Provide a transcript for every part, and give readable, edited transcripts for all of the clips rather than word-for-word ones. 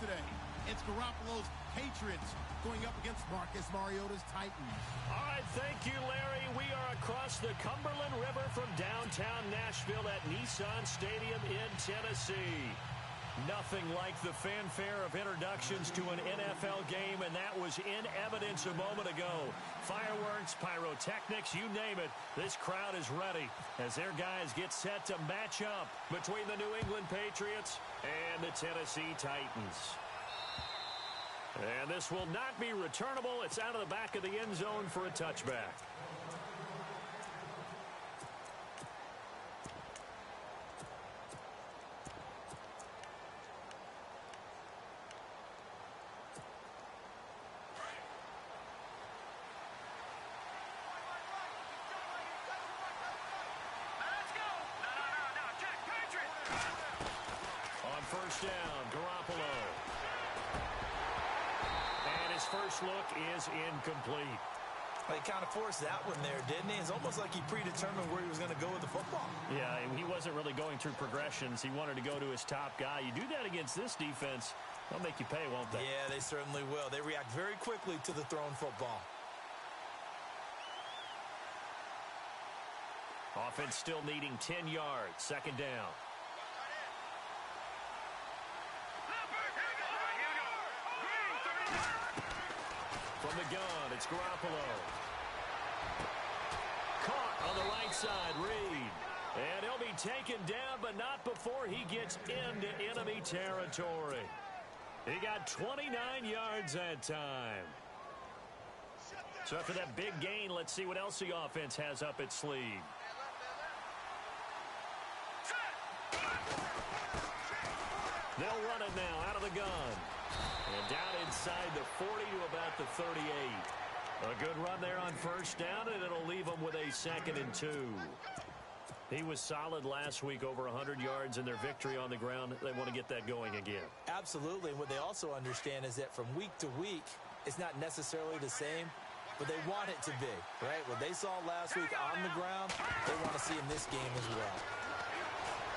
today. It's Garoppolo's Patriots going up against Marcus Mariota's Titans. All right, thank you, Larry. We are across the Cumberland River from downtown Nashville at Nissan Stadium in Tennessee. Nothing like the fanfare of introductions to an NFL game, and that was in evidence a moment ago. Fireworks, pyrotechnics, you name it. This crowd is ready as their guys get set to match up between the New England Patriots and the Tennessee Titans. And this will not be returnable. It's out of the back of the end zone for a touchback. First down, Garoppolo. And his first look is incomplete. Well, he kind of forced that one there, didn't he? It's almost like he predetermined where he was going to go with the football. Yeah, he wasn't really going through progressions. He wanted to go to his top guy. You do that against this defense, they'll make you pay, won't they? Yeah, they certainly will. They react very quickly to the thrown football. Offense still needing 10 yards. Second down. From the gun, it's Garoppolo. Caught on the right side, Reed. And he'll be taken down, but not before he gets into enemy territory. He got 29 yards that time. So after that big gain, let's see what else the offense has up its sleeve. They'll run it now out of the gun. And down inside the 40 to about the 38. A good run there on first down, and it'll leave them with a 2nd and 2. He was solid last week, over 100 yards in their victory on the ground. They want to get that going again. Absolutely. And what they also understand is that from week to week, it's not necessarily the same, but they want it to be, right? What they saw last week on the ground, they want to see in this game as well.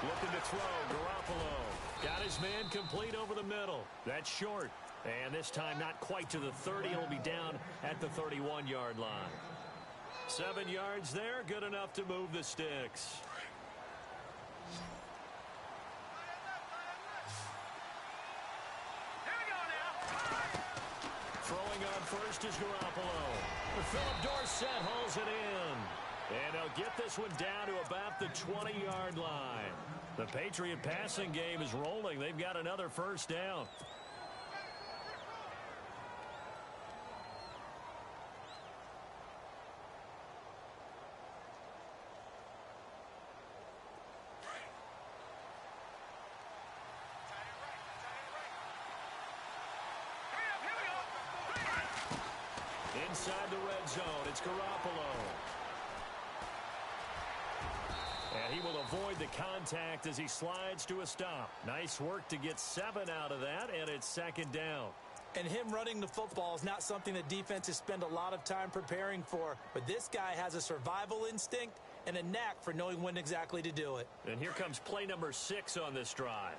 Looking to throw, Garoppolo. Got his man complete over the middle. That's short. And this time not quite to the 30. It'll be down at the 31-yard line. 7 yards there, good enough to move the sticks. Throwing on first is Garoppolo. Philip Dorsett hauls it in. And they'll get this one down to about the 20-yard line. The Patriot passing game is rolling. They've got another first down. Inside the red zone, it's Garoppolo. And he will avoid the contact as he slides to a stop. Nice work to get 7 out of that, and it's 2nd down. And him running the football is not something that defenses spend a lot of time preparing for. But this guy has a survival instinct and a knack for knowing when exactly to do it. And here comes play number 6 on this drive.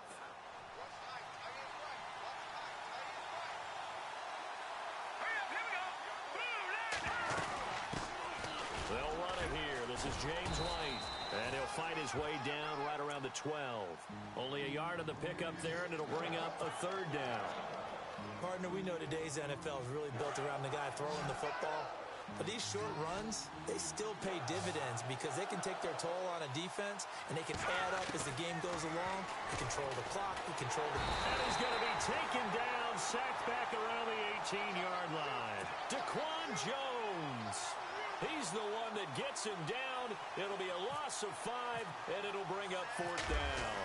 They'll run it here. This is James White. And he'll fight his way down right around the 12. Only a yard of the pickup there, and it'll bring up a 3rd down. Partner, we know today's NFL is really built around the guy throwing the football. But these short runs, they still pay dividends because they can take their toll on a defense, and they can add up as the game goes along. They control the clock. They control the... And he's going to be taken down, sacked back around the 18-yard line. Daquan Jones. He's the one that gets him down. It'll be a loss of 5, and it'll bring up 4th down.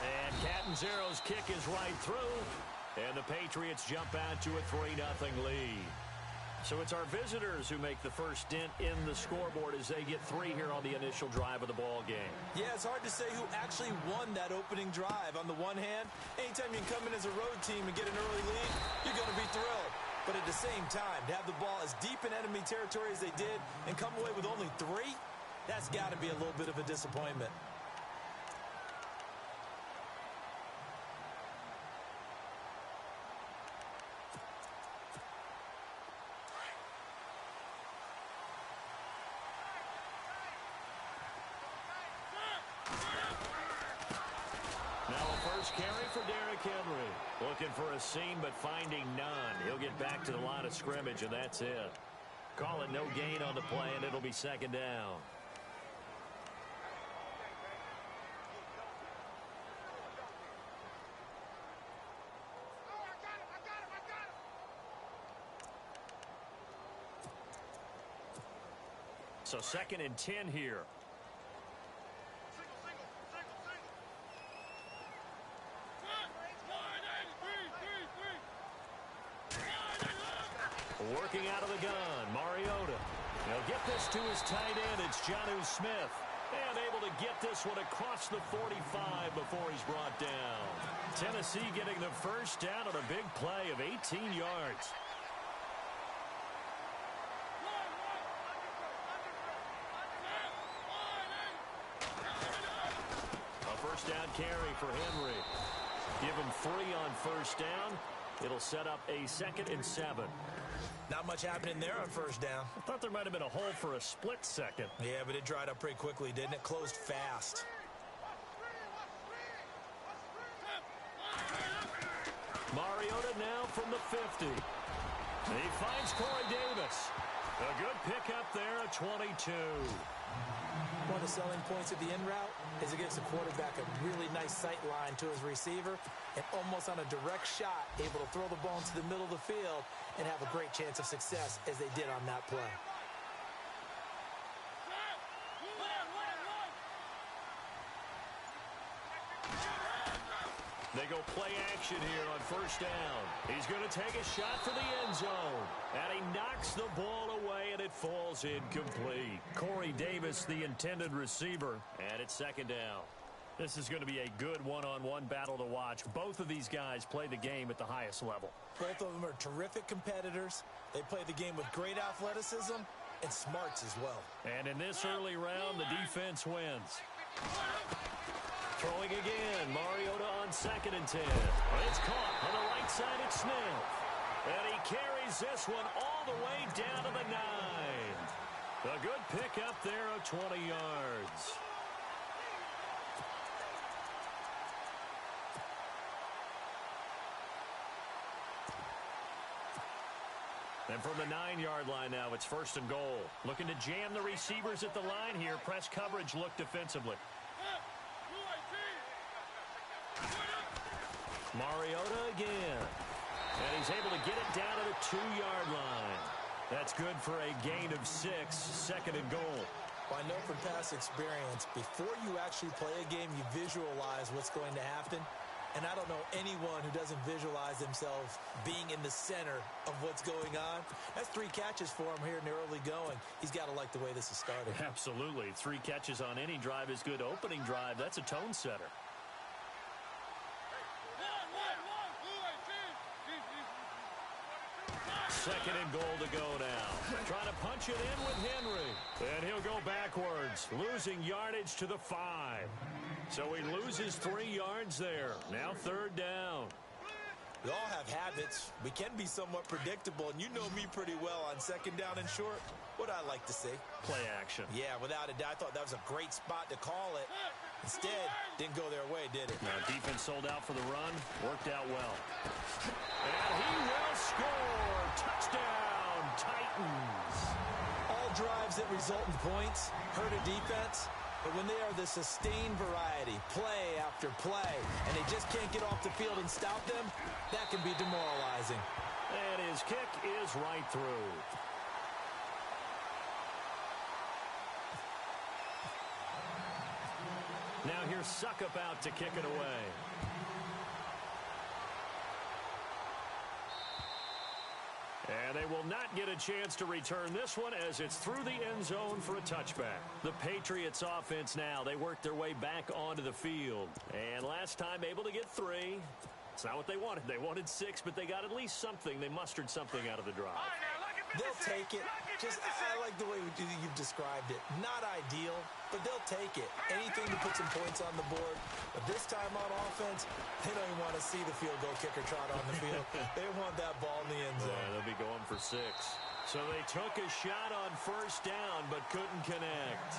And Catanzaro's kick is right through, and the Patriots jump out to a 3-0 lead. So it's our visitors who make the first dent in the scoreboard as they get 3 here on the initial drive of the ball game. Yeah, it's hard to say who actually won that opening drive. On the one hand, anytime you can come in as a road team and get an early lead, you're going to be thrilled. But at the same time, to have the ball as deep in enemy territory as they did and come away with only 3, that's got to be a little bit of a disappointment. yards carry for Derrick Henry. Looking for a seam, but finding none. He'll get back to the line of scrimmage, and that's it. Call it no gain on the play, and it'll be second down. So 2nd and 10 here. Working out of the gun, Mariota. He'll get this to his tight end. It's Jonnu Smith. And able to get this one across the 45 before he's brought down. Tennessee getting the first down on a big play of 18 yards. A first down carry for Henry. Give him 3 on first down. It'll set up a 2nd and 7. Not much happening there on first down. I thought there might have been a hole for a split second. Yeah, but it dried up pretty quickly, didn't it? Closed fast. Mariota now from the 50. He finds Corey Davis. A good pickup there at 22. One of the selling points of the in route is it gives the quarterback a really nice sight line to his receiver and almost on a direct shot able to throw the ball into the middle of the field and have a great chance of success as they did on that play. They go play action here on first down. He's going to take a shot for the end zone. And he knocks the ball away, and it falls incomplete. Corey Davis, the intended receiver, and it's 2nd down. This is going to be a good one-on-one battle to watch. Both of these guys play the game at the highest level. Both of them are terrific competitors. They play the game with great athleticism and smarts as well. And in this early round, the defense wins. Throwing again, Mariota on 2nd and 10. It's caught on the right side at Smith. And he carries this one all the way down to the 9. A good pickup there of 20 yards. And from the 9-yard line now, it's 1st and goal. Looking to jam the receivers at the line here. Press coverage look defensively. Mariota again. And he's able to get it down to the 2-yard line. That's good for a gain of 6, 2nd and goal. Well, I know from past experience, before you actually play a game, you visualize what's going to happen. And I don't know anyone who doesn't visualize themselves being in the center of what's going on. That's 3 catches for him here in the early going. He's got to like the way this is started. Absolutely. 3 catches on any drive is good. Opening drive, that's a tone setter. Second and goal to go now. Trying to punch it in with Henry. And he'll go backwards, losing yardage to the 5. So he loses 3 yards there. Now 3rd down. We all have habits. We can be somewhat predictable, and you know me pretty well on 2nd down and short. What I like to see. Play action. Yeah, without a doubt. I thought that was a great spot to call it. Instead, didn't go their way, did it? Now, defense sold out for the run. Worked out well. And he will score. Touchdown, Titans. All drives that result in points hurt a defense. But when they are the sustained variety, play after play, and they just can't get off the field and stop them, that can be demoralizing. And his kick is right through. Now here's Suckup out to kick it away. And they will not get a chance to return this one as it's through the end zone for a touchback. The Patriots offense now, they worked their way back onto the field. And last time able to get 3. It's not what they wanted. They wanted 6, but they got at least something. They mustered something out of the drive. They'll take it. I like the way you've described it. Not ideal, but they'll take it. Anything to put some points on the board. But this time on offense, they don't even want to see the field goal kicker trot on the field. They want that ball in the end zone. Yeah, they'll be going for 6. So they took a shot on first down, but couldn't connect.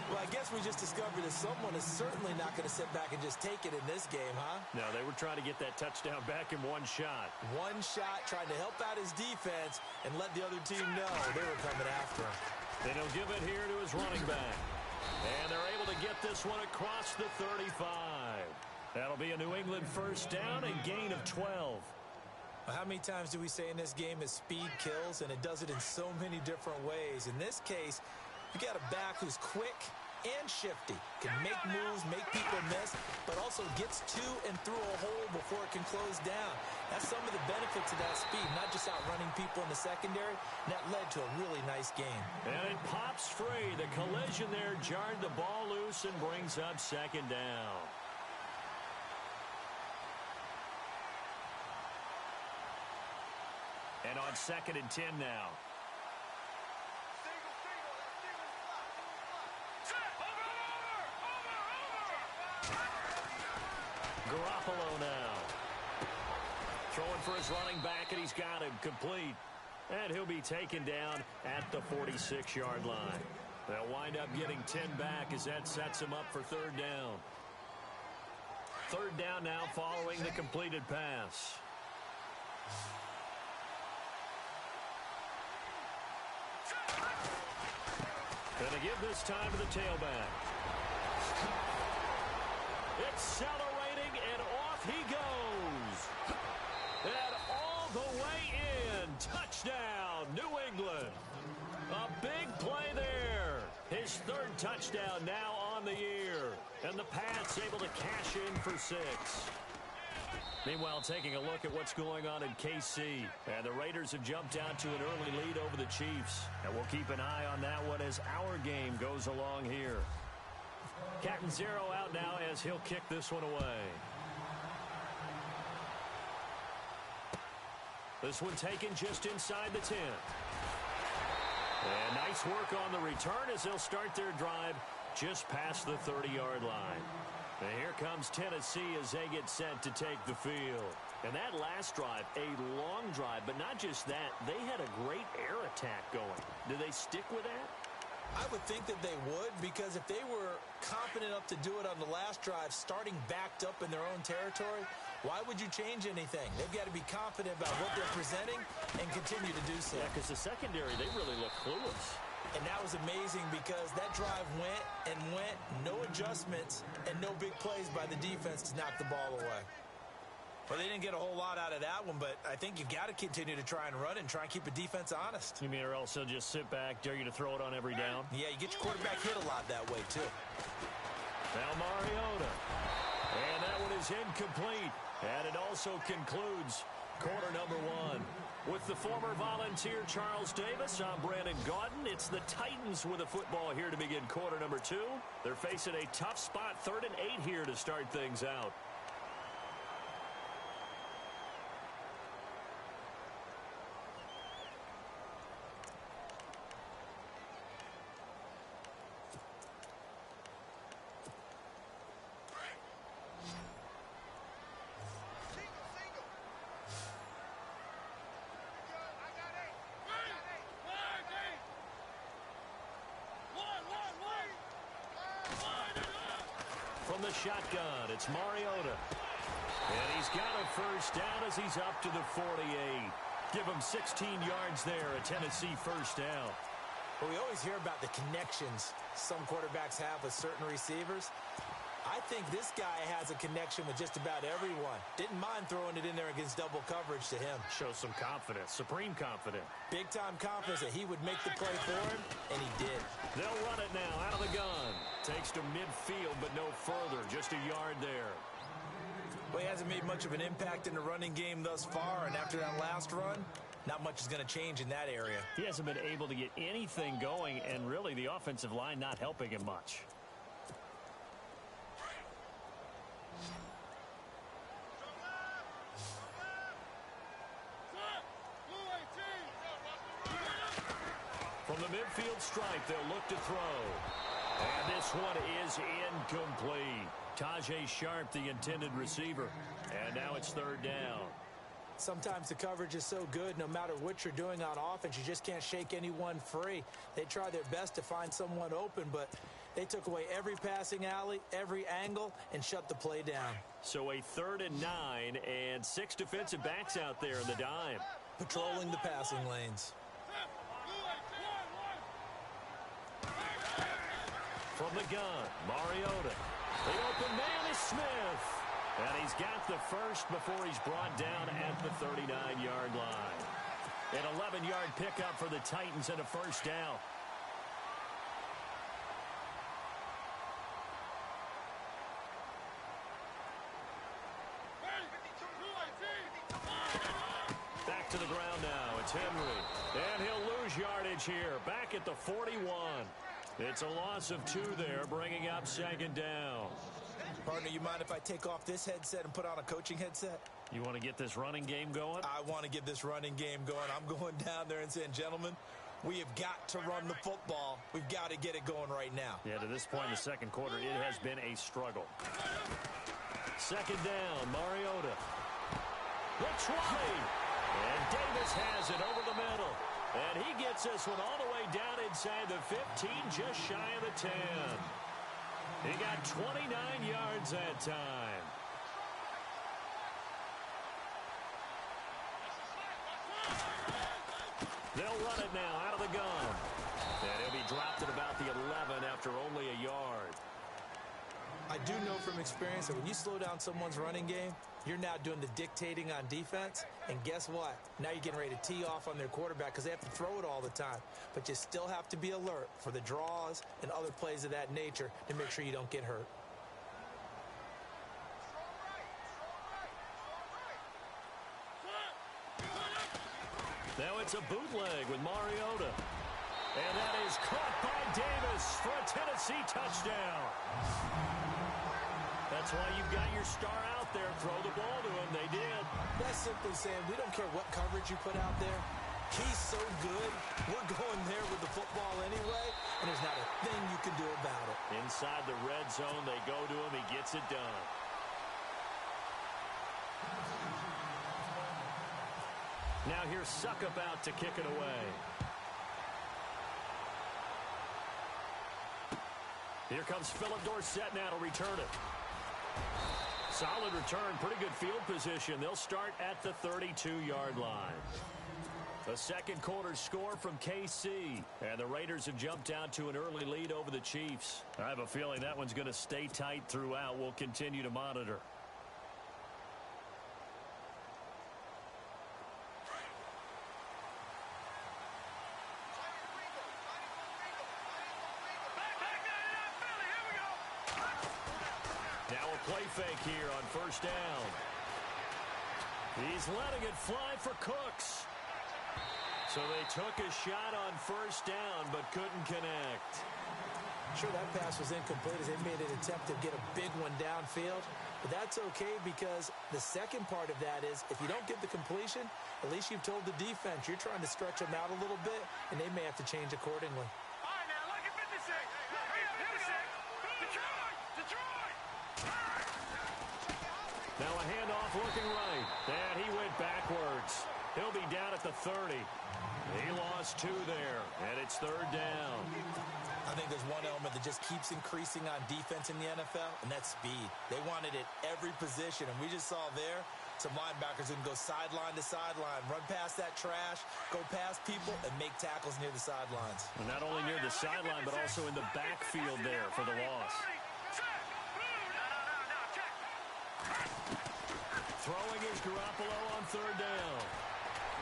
Well, I guess we just discovered that someone is certainly not going to sit back and just take it in this game, huh? No, they were trying to get that touchdown back in one shot. One shot, trying to help out his defense and let the other team know they were coming after him. Then he'll give it here to his running back. And they're able to get this one across the 35. That'll be a New England first down, a gain of 12. Well, how many times do we say in this game is speed kills, and it does it in so many different ways. In this case, you got a back who's quick and shifty, can make moves, make people miss, but also gets to and through a hole before it can close down. That's some of the benefits of that speed, not just outrunning people in the secondary, and that led to a really nice game. And it pops free. The collision there jarred the ball loose and brings up second down. And on 2nd and 10 now. Garoppolo now. Throwing for his running back, and he's got him complete. And he'll be taken down at the 46-yard line. They'll wind up getting 10 back as that sets him up for 3rd down. 3rd down now following the completed pass. Gonna give this time to the tailback. Accelerating, and off he goes. And all the way in. Touchdown, New England. A big play there. His 3rd touchdown now on the year. And the Pats able to cash in for 6. Meanwhile, taking a look at what's going on in KC. And the Raiders have jumped out to an early lead over the Chiefs. And we'll keep an eye on that one as our game goes along here. Captain Zero out now as he'll kick this one away. This one taken just inside the 10. And nice work on the return as they'll start their drive just past the 30-yard line. And here comes Tennessee as they get set to take the field. And that last drive, a long drive, but not just that, they had a great air attack going. Do they stick with that? I would think that they would, because if they were confident enough to do it on the last drive, starting backed up in their own territory, why would you change anything? They've got to be confident about what they're presenting and continue to do so. Yeah, because the secondary, they really look clueless. And that was amazing because that drive went and went, no adjustments, and no big plays by the defense to knock the ball away. Well, they didn't get a whole lot out of that one, but I think you've got to continue to try and run and try and keep the defense honest. You mean or else they'll just sit back, dare you to throw it on every down? Yeah, you get your quarterback hit a lot that way, too. Now Mariota. And that one is incomplete. And it also concludes quarter number 1. With the former Volunteer Charles Davis, I'm Brandon Gaudin. It's the Titans with a football here to begin quarter number 2. They're facing a tough spot, 3rd and 8 here to start things out. From the shotgun, it's Mariota. And he's got a first down as he's up to the 48. Give him 16 yards there, a Tennessee first down. Well, we always hear about the connections some quarterbacks have with certain receivers. I think this guy has a connection with just about everyone. Didn't mind throwing it in there against double coverage to him. Shows some confidence, supreme confidence. Big-time confidence that he would make the play for him, and he did. They'll run it now out of the gun. Takes to midfield, but no further. Just a yard there. Well, he hasn't made much of an impact in the running game thus far, and after that last run, not much is going to change in that area. He hasn't been able to get anything going, and really the offensive line not helping him much. From the midfield stripe, they'll look to throw. And this one is incomplete. Tajay Sharp, the intended receiver. And now it's 3rd down. Sometimes the coverage is so good, no matter what you're doing on offense, you just can't shake anyone free. They try their best to find someone open, but They took away every passing alley, every angle, and shut the play down. So a 3rd and 9 and 6 defensive backs out there in the dime. Patrolling the passing lanes. From the gun, Mariota. The open man is Smith. And he's got the first before he's brought down at the 39-yard line. An 11-yard pickup for the Titans and a first down. Back to the ground now. It's Henry. And he'll lose yardage here. Back at the 41. It's a loss of 2 there, bringing up 2nd down. Partner, you mind if I take off this headset and put on a coaching headset? You want to get this running game going? I want to get this running game going. I'm going down there and saying, gentlemen, we have got to run the football. We've got to get it going right now. Yeah, to this point in the second quarter, it has been a struggle. 2nd down, Mariota. The 20. And Davis has it over the middle. And he gets this one all the way down inside the 15, just shy of the 10. He got 29 yards that time. They'll run it now out of the gun. And he'll be dropped at about the 11 after only a yard. I do know from experience that when you slow down someone's running game, you're now doing the dictating on defense. And guess what? Now you're getting ready to tee off on their quarterback because they have to throw it all the time. But you still have to be alert for the draws and other plays of that nature to make sure you don't get hurt. Now it's a bootleg with Mariota. And that is caught by Davis for a Tennessee touchdown. That's why you've got your star out there. Throw the ball to him. They did. That's simply saying we don't care what coverage you put out there. He's so good. We're going there with the football anyway, and there's not a thing you can do about it. Inside the red zone, they go to him. He gets it done. Now here's Suckup out to kick it away. Here comes Philip Dorsett now to return it. Solid return, pretty good field position. They'll start at the 32-yard line. A second quarter score from KC. And the Raiders have jumped out to an early lead over the Chiefs. I have a feeling that one's going to stay tight throughout. We'll continue to monitor. Now a play fake here on first down. He's letting it fly for Cooks. So they took a shot on first down but couldn't connect. Sure, that pass was incomplete as they made an attempt to get a big one downfield. But that's okay because the second part of that is if you don't get the completion, at least you've told the defense you're trying to stretch them out a little bit, and they may have to change accordingly. Now a handoff looking right. And he went backwards. He'll be down at the 30. He lost 2 there, and it's third down. I think there's one element that just keeps increasing on defense in the NFL, and that's speed. They want it at every position, and we just saw there some linebackers who can go sideline to sideline, run past that trash, go past people, and make tackles near the sidelines. And not only near the sideline, but also in the backfield there for the loss. Throwing is Garoppolo on third down.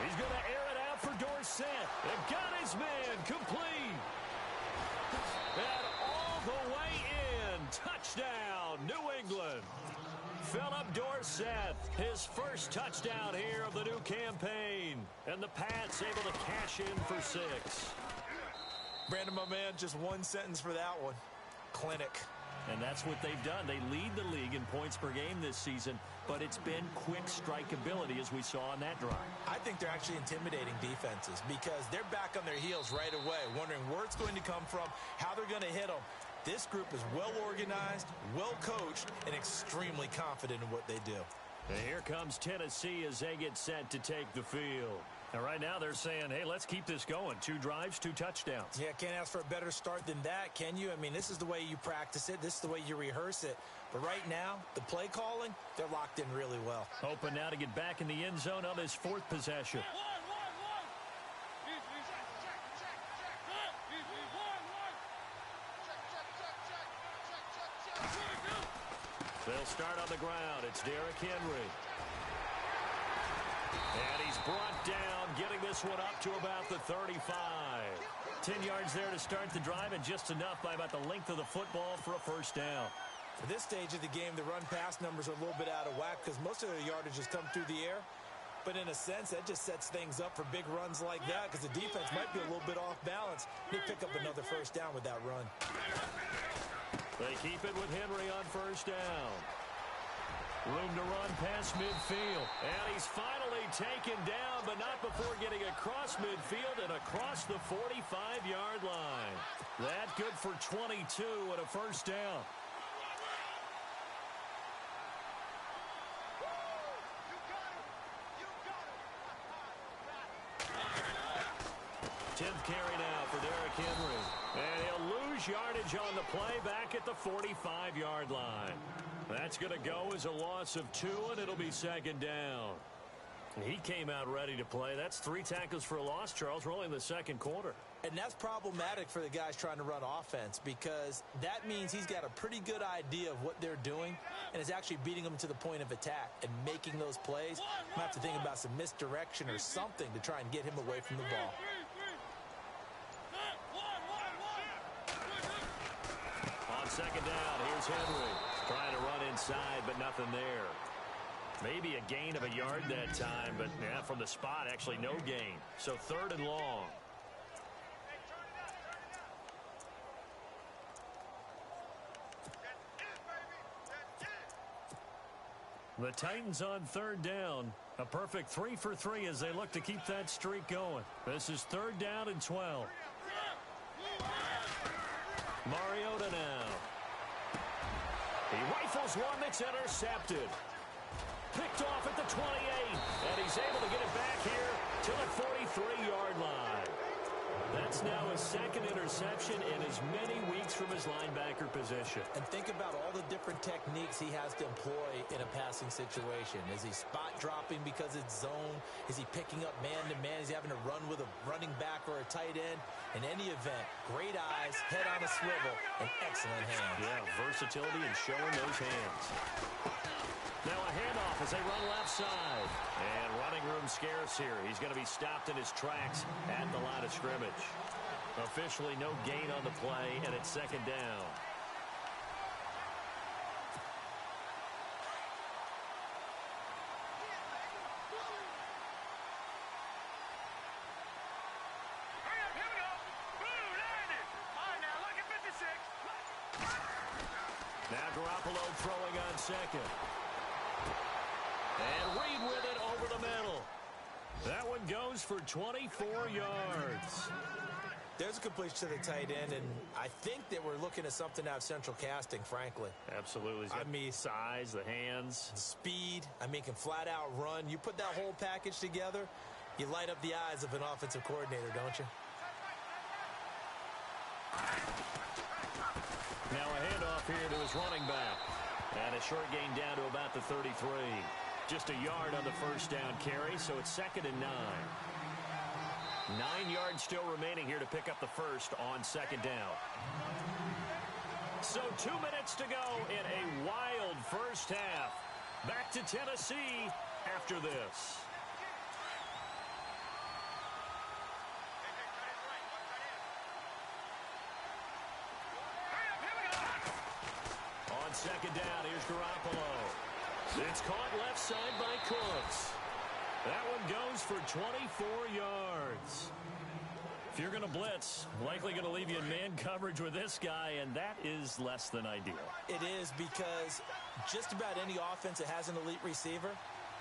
He's going to air it out for Dorsett. They've got his man complete. And all the way in. Touchdown, New England. Philip Dorsett, his first touchdown here of the new campaign. And the Pats able to cash in for 6. Brandon, my man, just one sentence for that one. Clinic. And that's what they've done. They lead the league in points per game this season, but it's been quick strikeability as we saw on that drive. I think they're actually intimidating defenses because they're back on their heels right away, wondering where it's going to come from, how they're going to hit them. This group is well organized, well coached, and extremely confident in what they do. And here comes Tennessee as they get set to take the field. And right now they're saying, hey, let's keep this going. 2 drives, 2 touchdowns. Yeah, can't ask for a better start than that, can you? I mean, this is the way you practice it. This is the way you rehearse it. But right now, the play calling, they're locked in really well. Hoping now to get back in the end zone on his 4th possession. They'll start on the ground. It's Derrick Henry. And he's brought down, getting this one up to about the 35. 10 yards there to start the drive, and just enough by about the length of the football for a first down. For this stage of the game, the run-pass numbers are a little bit out of whack because most of the yardage has come through the air. But in a sense, that just sets things up for big runs like that because the defense might be a little bit off balance. They pick up another first down with that run. They keep it with Henry on first down. Room to run past midfield. And he's finally taken down, but not before getting across midfield and across the 45-yard line. That good for 22 and a first down. Tenth carry now for Derrick Henry. And he'll lose yardage on the play back at the 45-yard line. That's going to go as a loss of 2, and it'll be second down. He came out ready to play. That's 3 tackles for a loss, Charles. We're only in the second quarter. And that's problematic for the guys trying to run offense because that means he's got a pretty good idea of what they're doing and is actually beating them to the point of attack and making those plays. Might have to think about some misdirection or something to try and get him away from the ball. On second down, here's Henry. Trying to run inside, but nothing there. Maybe a gain of a yard that time, but yeah, from the spot, actually no gain. So 3rd and long. The Titans on 3rd down. A perfect 3 for 3 as they look to keep that streak going. This is 3rd down and 12. Mariota now. He rifles one that's intercepted. Picked off at the 28, and he's able to get it back here to the 43-yard line. That's now his 2nd interception in as many weeks from his linebacker position. And think about all the different techniques he has to employ in a passing situation. Is he spot dropping because it's zone? Is he picking up man-to-man? Is he having to run with a running back or a tight end? In any event, great eyes, head on a swivel, and excellent hands. Yeah, versatility and showing those hands. Now a handoff as they run left side. And running room scarce here. He's going to be stopped in his tracks at the line of scrimmage. Officially no gain on the play, and it's second down. Now Garoppolo throwing on second. And Reed with it over the middle. That one goes for 24 yards. There's a completion to the tight end, and I think that we're looking at something out of central casting, frankly. Absolutely. I mean, size, the hands. Speed. I mean, can flat out run. You put that whole package together, you light up the eyes of an offensive coordinator, don't you? Now a handoff here to his running back. And a short gain down to about the 33. Just a yard on the first down carry, so it's 2nd and 9. 9 yards still remaining here to pick up the first on second down. So 2 minutes to go in a wild first half. Back to Tennessee after this. On second down, here's Garoppolo. It's caught left side by Cooks. That one goes for 24 yards. If you're going to blitz, likely going to leave you in man coverage with this guy, and that is less than ideal. It is, because just about any offense that has an elite receiver,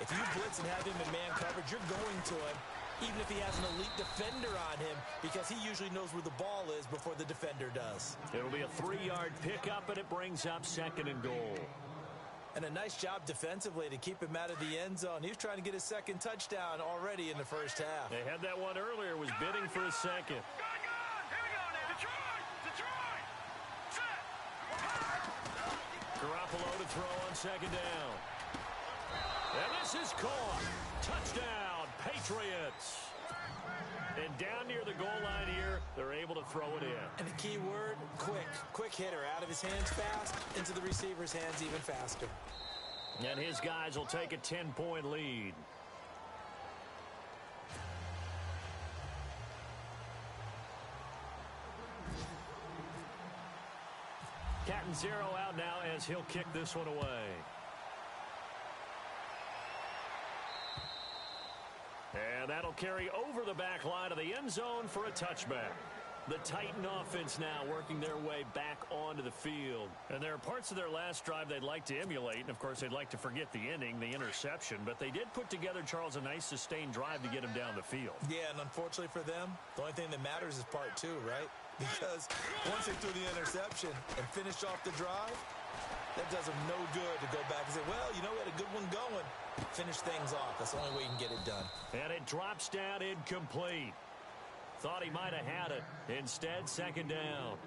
if you blitz and have him in man coverage, you're going to him, even if he has an elite defender on him, because he usually knows where the ball is before the defender does. It'll be a 3-yard pickup, and it brings up 2nd and goal. And a nice job defensively to keep him out of the end zone. He was trying to get his second touchdown already in the first half. They had that one earlier, was bidding for a second. Garoppolo to throw on second down. And this is caught. Touchdown, Patriots. And down near the goal line here, they're able to throw it in. And the key word, quick. Quick hitter. Out of his hands fast, into the receiver's hands even faster. And his guys will take a 10-point lead. Cat and zero out now as he'll kick this one away. And that'll carry over the back line of the end zone for a touchback. The Titan offense now working their way back onto the field. And there are parts of their last drive they'd like to emulate. And, of course, they'd like to forget the inning, the interception. But they did put together, Charles, a nice sustained drive to get him down the field. Yeah, and unfortunately for them, the only thing that matters is part two, right? Because once they threw the interception and finished off the drive, that does them no good to go back and say, well, you know, we had a good one going. Finish things off. That's the only way you can get it done. And it drops down incomplete. Thought he might have had it. Instead, second down.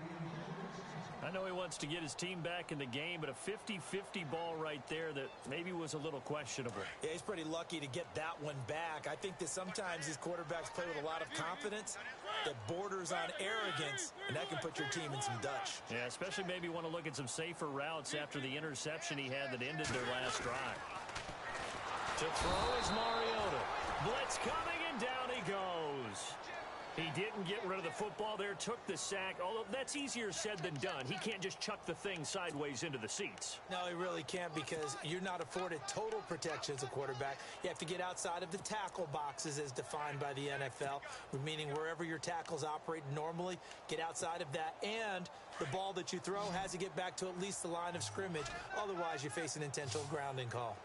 I know he wants to get his team back in the game, but a 50-50 ball right there that maybe was a little questionable. Yeah, he's pretty lucky to get that one back. I think that sometimes these quarterbacks play with a lot of confidence that borders on arrogance, and that can put your team in some Dutch. Yeah, especially maybe want to look at some safer routes after the interception he had that ended their last drive. To throw is Mariota. Blitz coming, and down he goes. He didn't get rid of the football there, took the sack, although that's easier said than done. He can't just chuck the thing sideways into the seats. No, he really can't, because you're not afforded total protection as a quarterback. You have to get outside of the tackle boxes as defined by the NFL, meaning wherever your tackles operate normally, get outside of that, and the ball that you throw has to get back to at least the line of scrimmage. Otherwise, you face an intentional grounding call.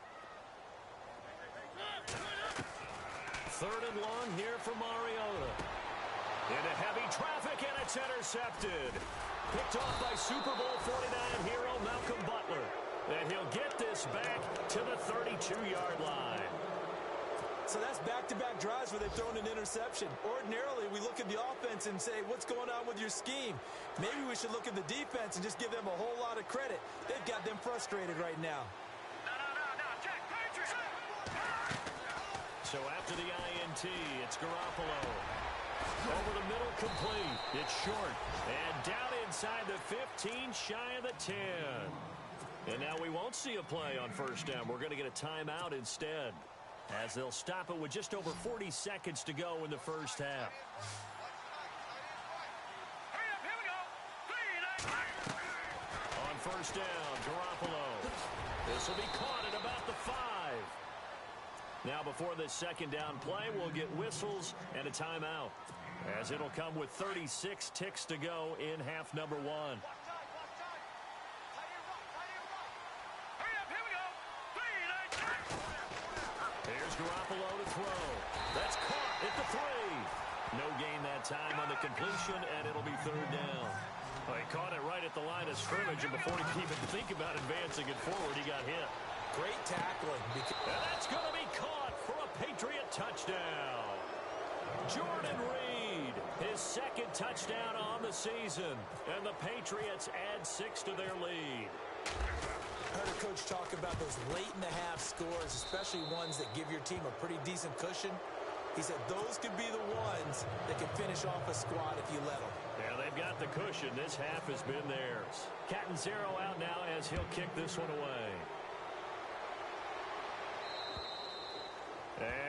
Third and long here for Mariota. Into heavy traffic, and it's intercepted. Picked off by Super Bowl 49 hero Malcolm Butler. And he'll get this back to the 32-yard line. So that's back-to-back drives where they've thrown an interception. Ordinarily, we look at the offense and say, what's going on with your scheme? Maybe we should look at the defense and just give them a whole lot of credit. They've got them frustrated right now. So after the INT, it's Garoppolo. Over the middle, complete. It's short. And down inside the 15, shy of the 10. And now we won't see a play on first down. We're going to get a timeout instead, as they'll stop it with just over 40 seconds to go in the first half. On first down, Garoppolo. This will be caught at about the 5. Now before this second down play, we'll get whistles and a timeout, as it'll come with 36 ticks to go in half number 1. Here's Garoppolo to throw. That's caught at the 3. No gain that time on the completion, and it'll be third down. Well, he caught it right at the line of scrimmage, and before he could even think about advancing it forward, he got hit. Great tackling. And that's going to be caught for a Patriot touchdown. Jordan Reed, his second touchdown on the season. And the Patriots add 6 to their lead. I heard a coach talk about those late-in-the-half scores, especially ones that give your team a pretty decent cushion. He said those could be the ones that can finish off a squad if you let them. Yeah, they've got the cushion. This half has been theirs. Cat and zero out now as he'll kick this one away.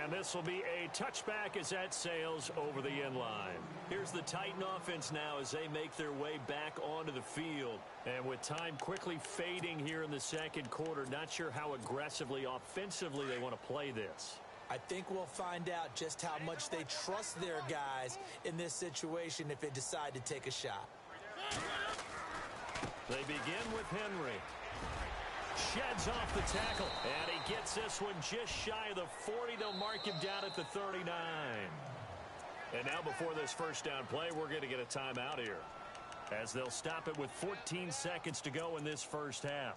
And this will be a touchback as that sails over the end line. Here's the Titan offense now as they make their way back onto the field. And with time quickly fading here in the second quarter, not sure how aggressively, offensively they want to play this. I think we'll find out just how much they trust their guys in this situation if they decide to take a shot. They begin with Henry. Sheds off the tackle, and he gets this one just shy of the 40. They'll mark him down at the 39. And now before this first down play, we're going to get a timeout here, as they'll stop it with 14 seconds to go in this first half.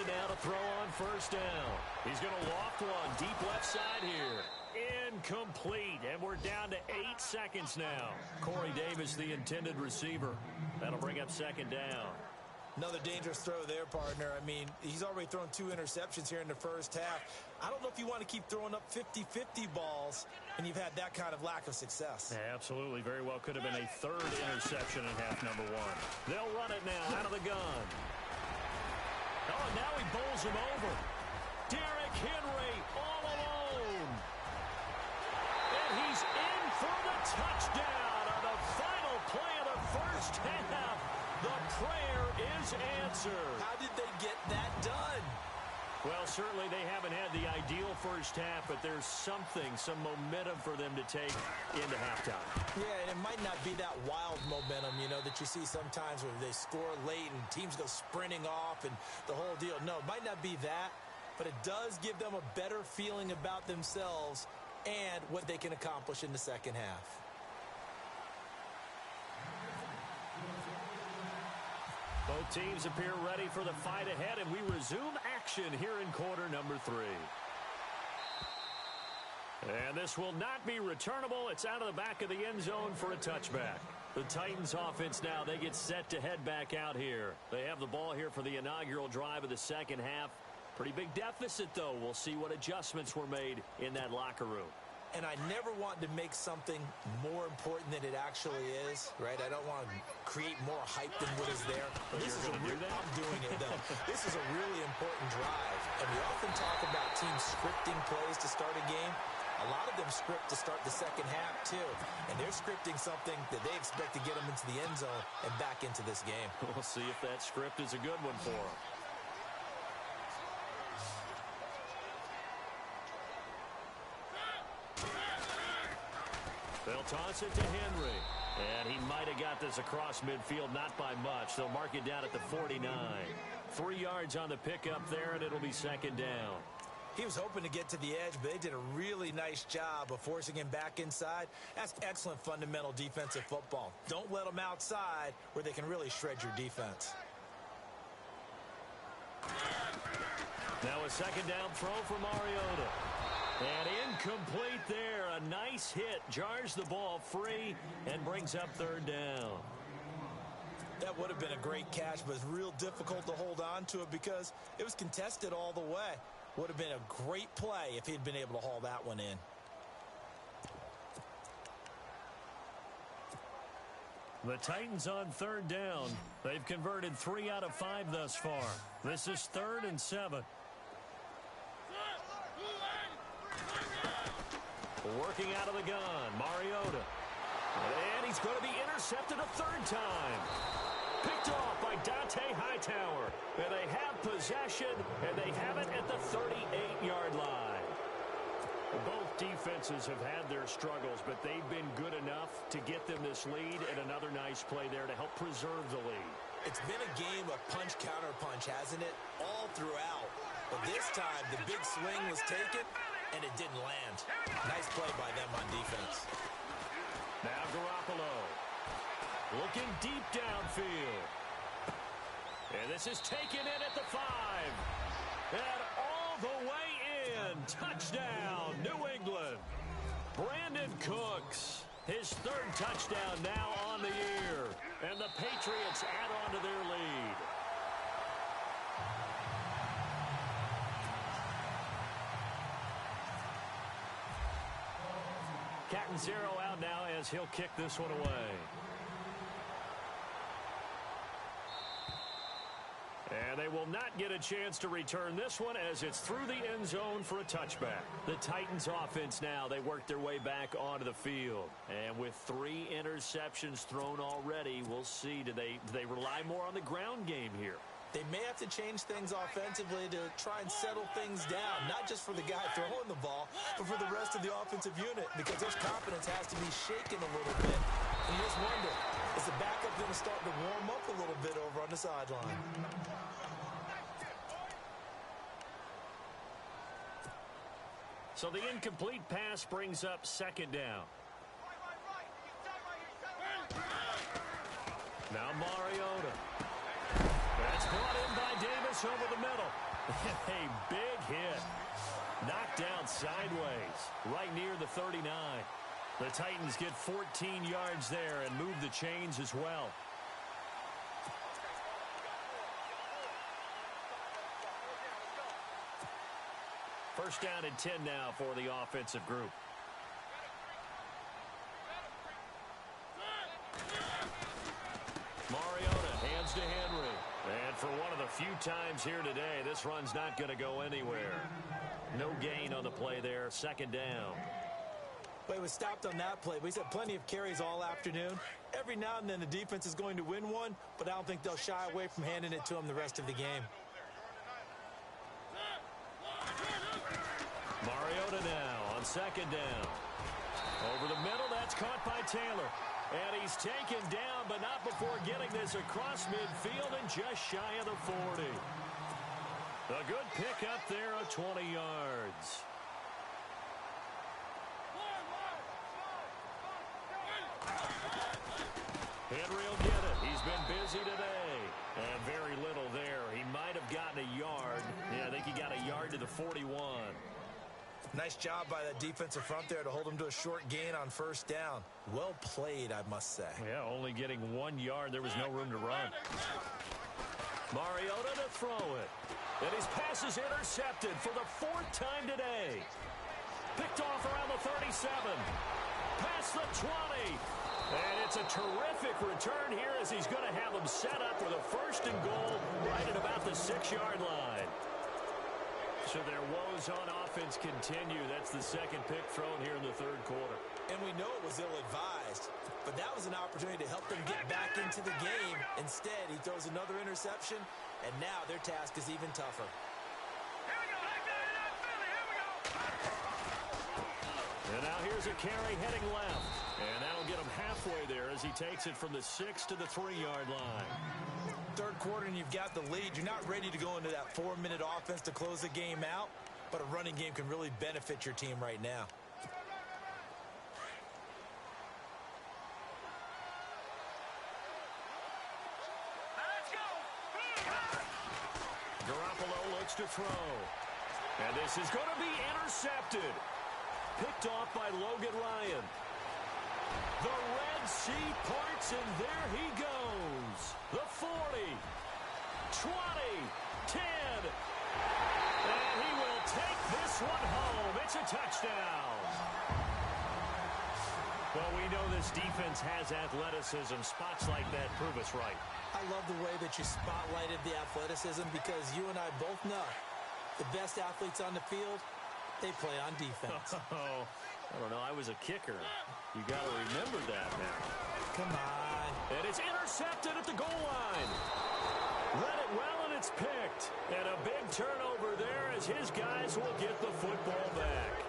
ready now to throw on first down. He's going to loft one deep left side here. Incomplete, and we're down to 8 seconds now. Corey Davis, the intended receiver. That'll bring up second down. Another dangerous throw there, partner. I mean, he's already thrown 2 interceptions here in the first half. I don't know if you want to keep throwing up 50-50 balls, and you've had that kind of lack of success. Yeah, absolutely. Very well could have been a 3rd interception in half number 1. They'll run it now out of the gun. Oh, and now he bowls him over. Derrick Henry all alone. And he's in for the touchdown on the final play of the first half. The prayer is answered. How did they get that done? Well, certainly they haven't had the ideal first half, but there's some momentum for them to take into halftime. Yeah, and it might not be that wild momentum, you know, that you see sometimes where they score late and teams go sprinting off and the whole deal. No, it might not be that, but it does give them a better feeling about themselves and what they can accomplish in the second half. Both teams appear ready for the fight ahead, and we resume action here in quarter number 3. And this will not be returnable. It's out of the back of the end zone for a touchback. The Titans offense now, they get set to head back out here. They have the ball here for the inaugural drive of the second half. Pretty big deficit, though. We'll see what adjustments were made in that locker room. And I never want to make something more important than it actually is, right? I don't want to create more hype than what is there. But this is I'm doing it, though. This is a really important drive. And we often talk about teams scripting plays to start a game. A lot of them script to start the second half, too. And they're scripting something that they expect to get them into the end zone and back into this game. We'll see if that script is a good one for them. They'll toss it to Henry. And he might have got this across midfield, not by much. They'll mark it down at the 49. 3 yards on the pickup there, and it'll be second down. He was hoping to get to the edge, but they did a really nice job of forcing him back inside. That's excellent fundamental defensive football. Don't let them outside where they can really shred your defense. Now a second down throw for Mariota. And incomplete there. A nice hit. Jars the ball free and brings up third down. That would have been a great catch, but it's real difficult to hold on to it because it was contested all the way. Would have been a great play if he'd been able to haul that one in. The Titans on third down. They've converted 3 out of 5 thus far. This is 3rd and 7. Working out of the gun, Mariota. And he's going to be intercepted a 3rd time. Picked off by Dante Hightower. And they have possession, and they have it at the 38-yard line. Both defenses have had their struggles, but they've been good enough to get them this lead, and another nice play there to help preserve the lead. It's been a game of punch-counter-punch, hasn't it? All throughout. But this time, the big swing was taken, and it didn't land. Nice play by them on defense. Now Garoppolo. Looking deep downfield. And this is taken in at the 5. And all the way in. Touchdown, New England. Brandon Cooks. His 3rd touchdown now on the year. And the Patriots add on to their lead. Cat and 0 out now as he'll kick this one away. And they will not get a chance to return this one as it's through the end zone for a touchback. The Titans offense now, they work their way back onto the field. And with 3 interceptions thrown already, we'll see. Do they rely more on the ground game here? They may have to change things offensively to try and settle things down, not just for the guy throwing the ball, but for the rest of the offensive unit, because their confidence has to be shaken a little bit. And you just wonder, is the backup going to start to warm up a little bit over on the sideline? So the incomplete pass brings up second down. Now Mariota. That's brought in by Davis over the middle. A big hit. Knocked down sideways, right near the 39. The Titans get 14 yards there and move the chains as well. First down and 10 now for the offensive group. Mariota hands to Henry. And for one of the few times here today, this run's not going to go anywhere. No gain on the play there. Second down. But he was stopped on that play. But he's had plenty of carries all afternoon. Every now and then the defense is going to win one, but I don't think they'll shy away from handing it to him the rest of the game. Mariota now on second down. Over the middle, that's caught by Taylor. And he's taken down, but not before getting this across midfield and just shy of the 40. A good pick up there of 20 yards. Henry will get it. He's been busy today. And very little there. He might have gotten a yard. Yeah, I think he got a yard to the 41. Nice job by that defensive front there to hold him to a short gain on first down. Well played, I must say. Yeah, only getting 1 yard. There was no room to run. Mariota to throw it. And his pass is intercepted for the 4th time today. Picked off around the 37. Past the 20. And it's a terrific return here as he's going to have them set up with a 1st and goal right at about the 6-yard line. So their woes on offense continue. That's the second pick thrown here in the 3rd quarter. And we know it was ill-advised, but that was an opportunity to help them get back into the game. Instead, he throws another interception, and now their task is even tougher. And now here's a carry heading left. And that'll get him halfway there as he takes it from the 6 to the 3-yard line. 3rd quarter and you've got the lead. You're not ready to go into that 4-minute offense to close the game out, but a running game can really benefit your team right now. Garoppolo looks to throw. And this is going to be intercepted. Picked off by Logan Ryan. The Red Sea parts, and there he goes. The 40, 20, 10. And he will take this one home. It's a touchdown. Well, we know this defense has athleticism. Spots like that prove us right. I love the way that you spotlighted the athleticism because you and I both know the best athletes on the field, they play on defense. Oh, I don't know. I was a kicker. You got to remember that now. Come on. And it's intercepted at the goal line. Read it well, and it's picked. And a big turnover there as his guys will get the football back.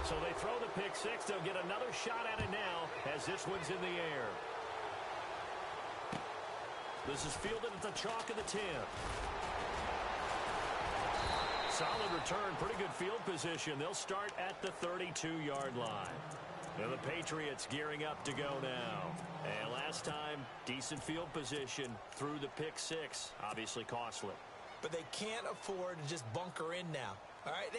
So they throw the pick six. They'll get another shot at it now as this one's in the air. This is fielded at the chalk of the 10. Solid return, pretty good field position. They'll start at the 32-yard line. And the Patriots gearing up to go now. And last time, decent field position through the pick six. Obviously costly. But they can't afford to just bunker in now. All right,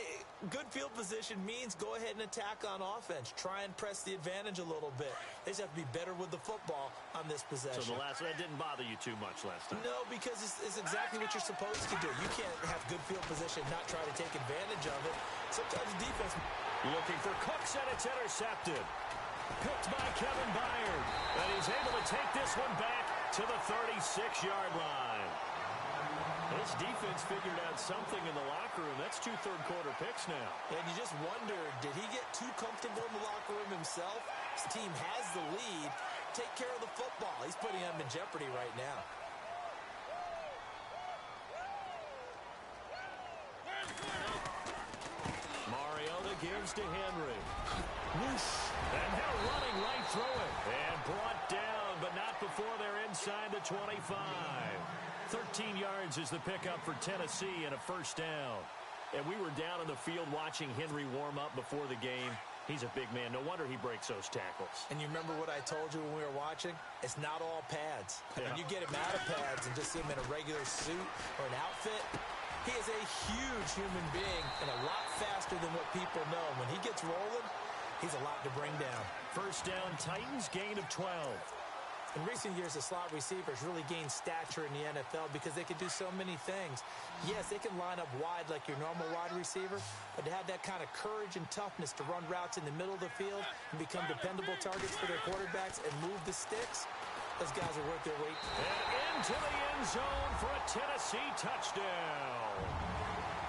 good field position means go ahead and attack on offense. Try and press the advantage a little bit. They just have to be better with the football on this possession. So that didn't bother you too much last time? No, because it's exactly what you're supposed to do. You can't have good field position and not try to take advantage of it. Sometimes the defense... Looking for Cooks, and it's intercepted. Picked by Kevin Byard. And he's able to take this one back to the 36-yard line. This defense figured out something in the locker room. That's 2 third-quarter picks now. And you just wonder, did he get too comfortable in the locker room himself? His team has the lead. Take care of the football. He's putting them in jeopardy right now. Mariota gives to Henry. Whoosh. And they're running right through it. And brought down, but not before they're inside the 25. 13 yards is the pickup for Tennessee and a first down. And we were down in the field watching Henry warm up before the game. He's a big man. No wonder he breaks those tackles. And you remember what I told you when we were watching? It's not all pads. Yeah. When you get him out of pads and just see him in a regular suit or an outfit, He is a huge human being and a lot faster than what people know. When he gets rolling, he's a lot to bring down. First down, Titans, gain of 12. In recent years, the slot receivers really gained stature in the NFL because they can do so many things. Yes, they can line up wide like your normal wide receiver, but to have that kind of courage and toughness to run routes in the middle of the field and become dependable targets for their quarterbacks and move the sticks, those guys are worth their weight. And into the end zone for a Tennessee touchdown.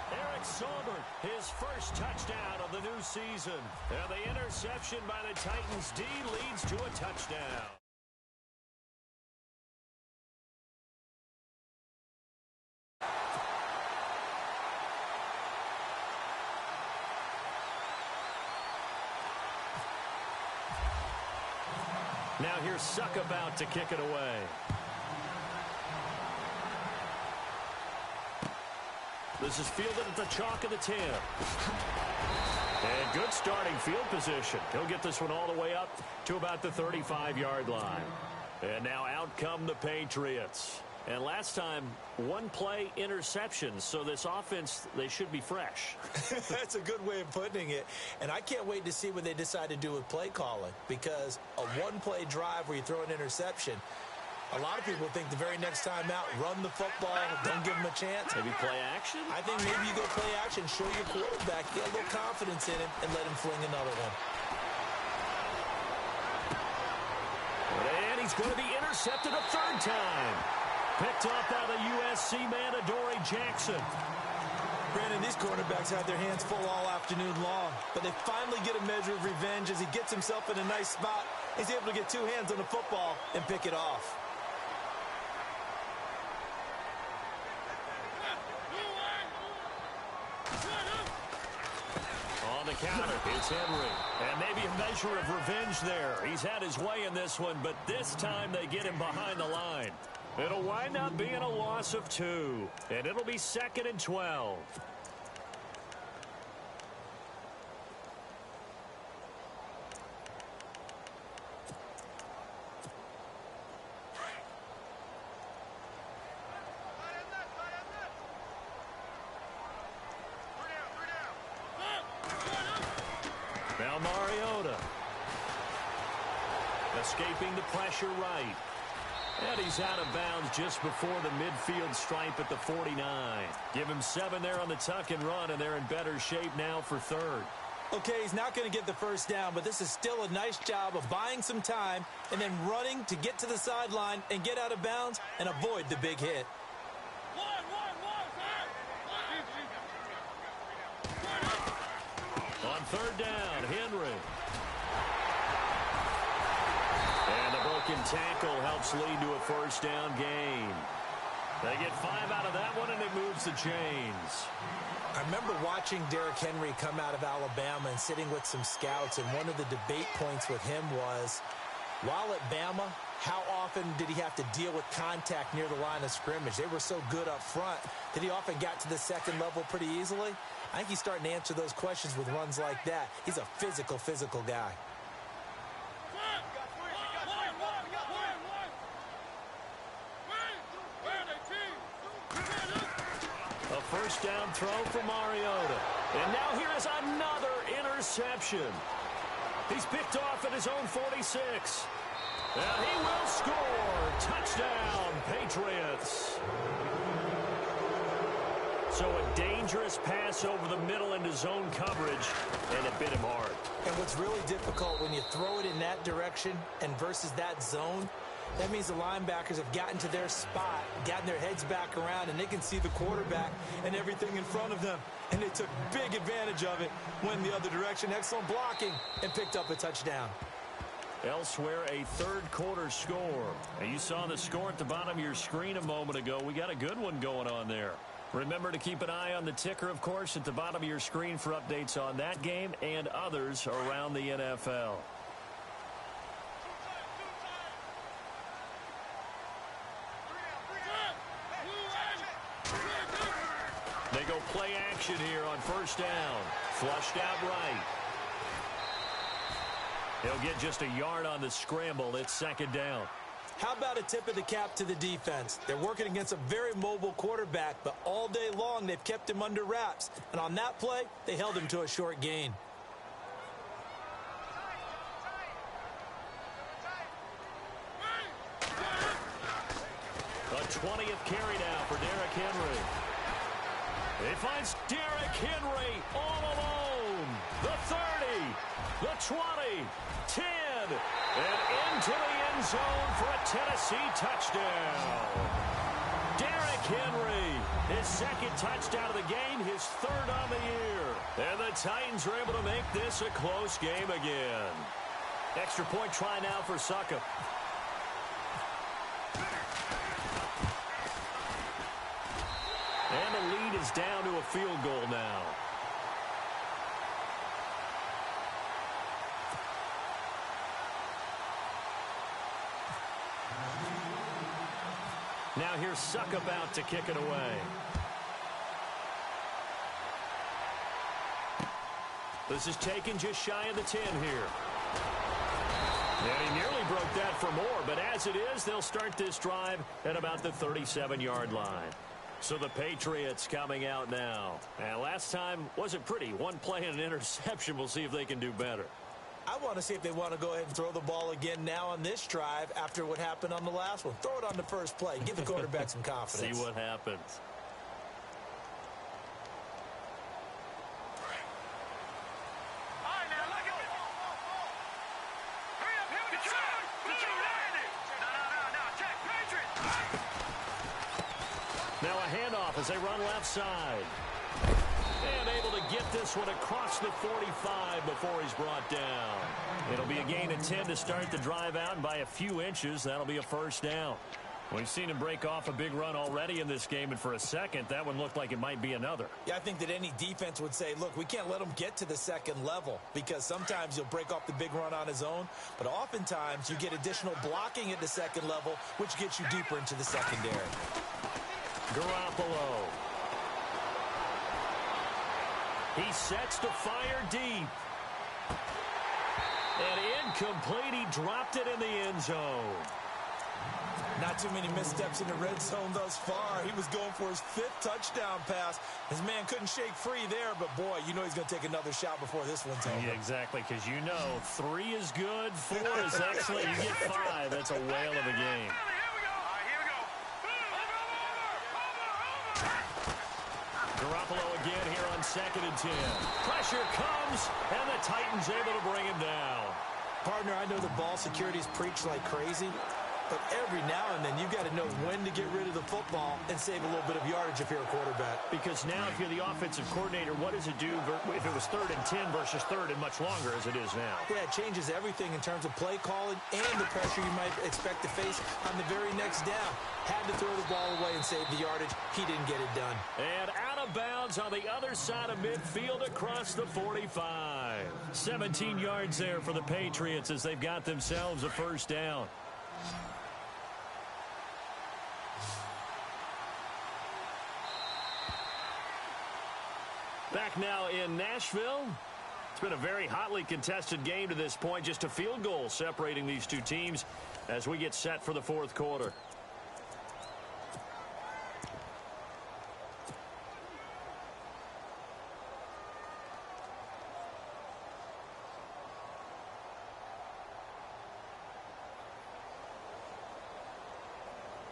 Eric Saubert, his first touchdown of the new season. And the interception by the Titans D leads to a touchdown. Now here's Suck about to kick it away. This is fielded at the chalk of the 10. And good starting field position. He'll get this one all the way up to about the 35-yard line. And now out come the Patriots. And last time, one play interception. So this offense, they should be fresh. That's a good way of putting it. And I can't wait to see what they decide to do with play calling. Because a one-play drive where you throw an interception, a lot of people think the very next time out, run the football, don't give them a chance. Maybe play action? I think maybe you go play action, show your quarterback, get a little confidence in him, and let him fling another one. And he's going to be intercepted a third time. Picked off by the USC man, Adoree Jackson. Brandon, these quarterbacks have their hands full all afternoon long, but they finally get a measure of revenge as he gets himself in a nice spot. He's able to get two hands on the football and pick it off. On the counter, it's Henry. And maybe a measure of revenge there. He's had his way in this one, but this time they get him behind the line. It'll wind up being a loss of 2, and it'll be 2nd and 12. Now Mariota. Escaping the pressure right. And he's out of bounds just before the midfield stripe at the 49. Give him 7 there on the tuck and run, and they're in better shape now for third. Okay, he's not going to get the first down, but this is still a nice job of buying some time and then running to get to the sideline and get out of bounds and avoid the big hit. On third down, Henry. And the broken tackle helps lead to a first down gain. They get 5 out of that one, and it moves the chains. I remember watching Derrick Henry come out of Alabama and sitting with some scouts, and one of the debate points with him was, while at Bama, how often did he have to deal with contact near the line of scrimmage? They were so good up front that he often got to the second level pretty easily. I think he's starting to answer those questions with runs like that. He's a physical guy. A first down throw for Mariota. And now here is another interception. He's picked off at his own 46. And he will score. Touchdown, Patriots. So a dangerous pass over the middle into zone coverage, and it bit him hard. And what's really difficult when you throw it in that direction and versus that zone, that means the linebackers have gotten to their spot, gotten their heads back around, and they can see the quarterback and everything in front of them. And they took big advantage of it, went the other direction, excellent blocking, and picked up a touchdown. Elsewhere, a third quarter score. And you saw the score at the bottom of your screen a moment ago. We got a good one going on there. Remember to keep an eye on the ticker, of course, at the bottom of your screen for updates on that game and others around the NFL. They go play action here on first down. Flushed out right. He'll get just a yard on the scramble. It's second down. How about a tip of the cap to the defense? They're working against a very mobile quarterback, but all day long they've kept him under wraps. And on that play, they held him to a short gain. The 20th carry now for Derrick Henry. He finds Derrick Henry all alone. The 30, the 20, 10, and into the end zone for a Tennessee touchdown. Derrick Henry, his second touchdown of the game, his third on the year. And the Titans are able to make this a close game again. Extra point try now for Succop. And the lead is down to a field goal now. Now here's Succop out to kick it away. This is taken just shy of the 10 here. And he nearly broke that for more, but as it is, they'll start this drive at about the 37-yard line. So the Patriots coming out now. And last time wasn't pretty. One play and an interception. We'll see if they can do better. I want to see if they want to go ahead and throw the ball again now on this drive after what happened on the last one. Throw it on the first play. Give the quarterback some confidence. See what happens. Now a handoff as they run left side. And able to get this one across the 45 before he's brought down. It'll be a gain of 10 to start the drive out, and by a few inches, that'll be a first down. We've seen him break off a big run already in this game, and for a second, that one looked like it might be another. Yeah, I think that any defense would say, look, we can't let him get to the second level, because sometimes he'll break off the big run on his own, but oftentimes you get additional blocking at the second level, which gets you deeper into the secondary. Garoppolo. He sets to fire deep. And incomplete. He dropped it in the end zone. Not too many missteps in the red zone thus far. He was going for his 5th touchdown pass. His man couldn't shake free there, but boy, you know he's going to take another shot before this one's over. Yeah, exactly, because you know 3 is good, 4 is excellent. You get 5. That's a whale of a game. Garoppolo again here on 2nd and 10. Pressure comes, and the Titans able to bring him down. Partner, I know the ball security's preached like crazy, but every now and then you got to know when to get rid of the football and save a little bit of yardage if you're a quarterback. Because now if you're the offensive coordinator, what does it do if it was 3rd and 10 versus 3rd and much longer as it is now? Yeah, it changes everything in terms of play calling and the pressure you might expect to face on the very next down. Had to throw the ball away and save the yardage. He didn't get it done. And out of bounds on the other side of midfield across the 45. 17 yards there for the Patriots as they've got themselves a first down. Back now in Nashville. It's been a very hotly contested game to this point. Just a field goal separating these two teams as we get set for the 4th quarter.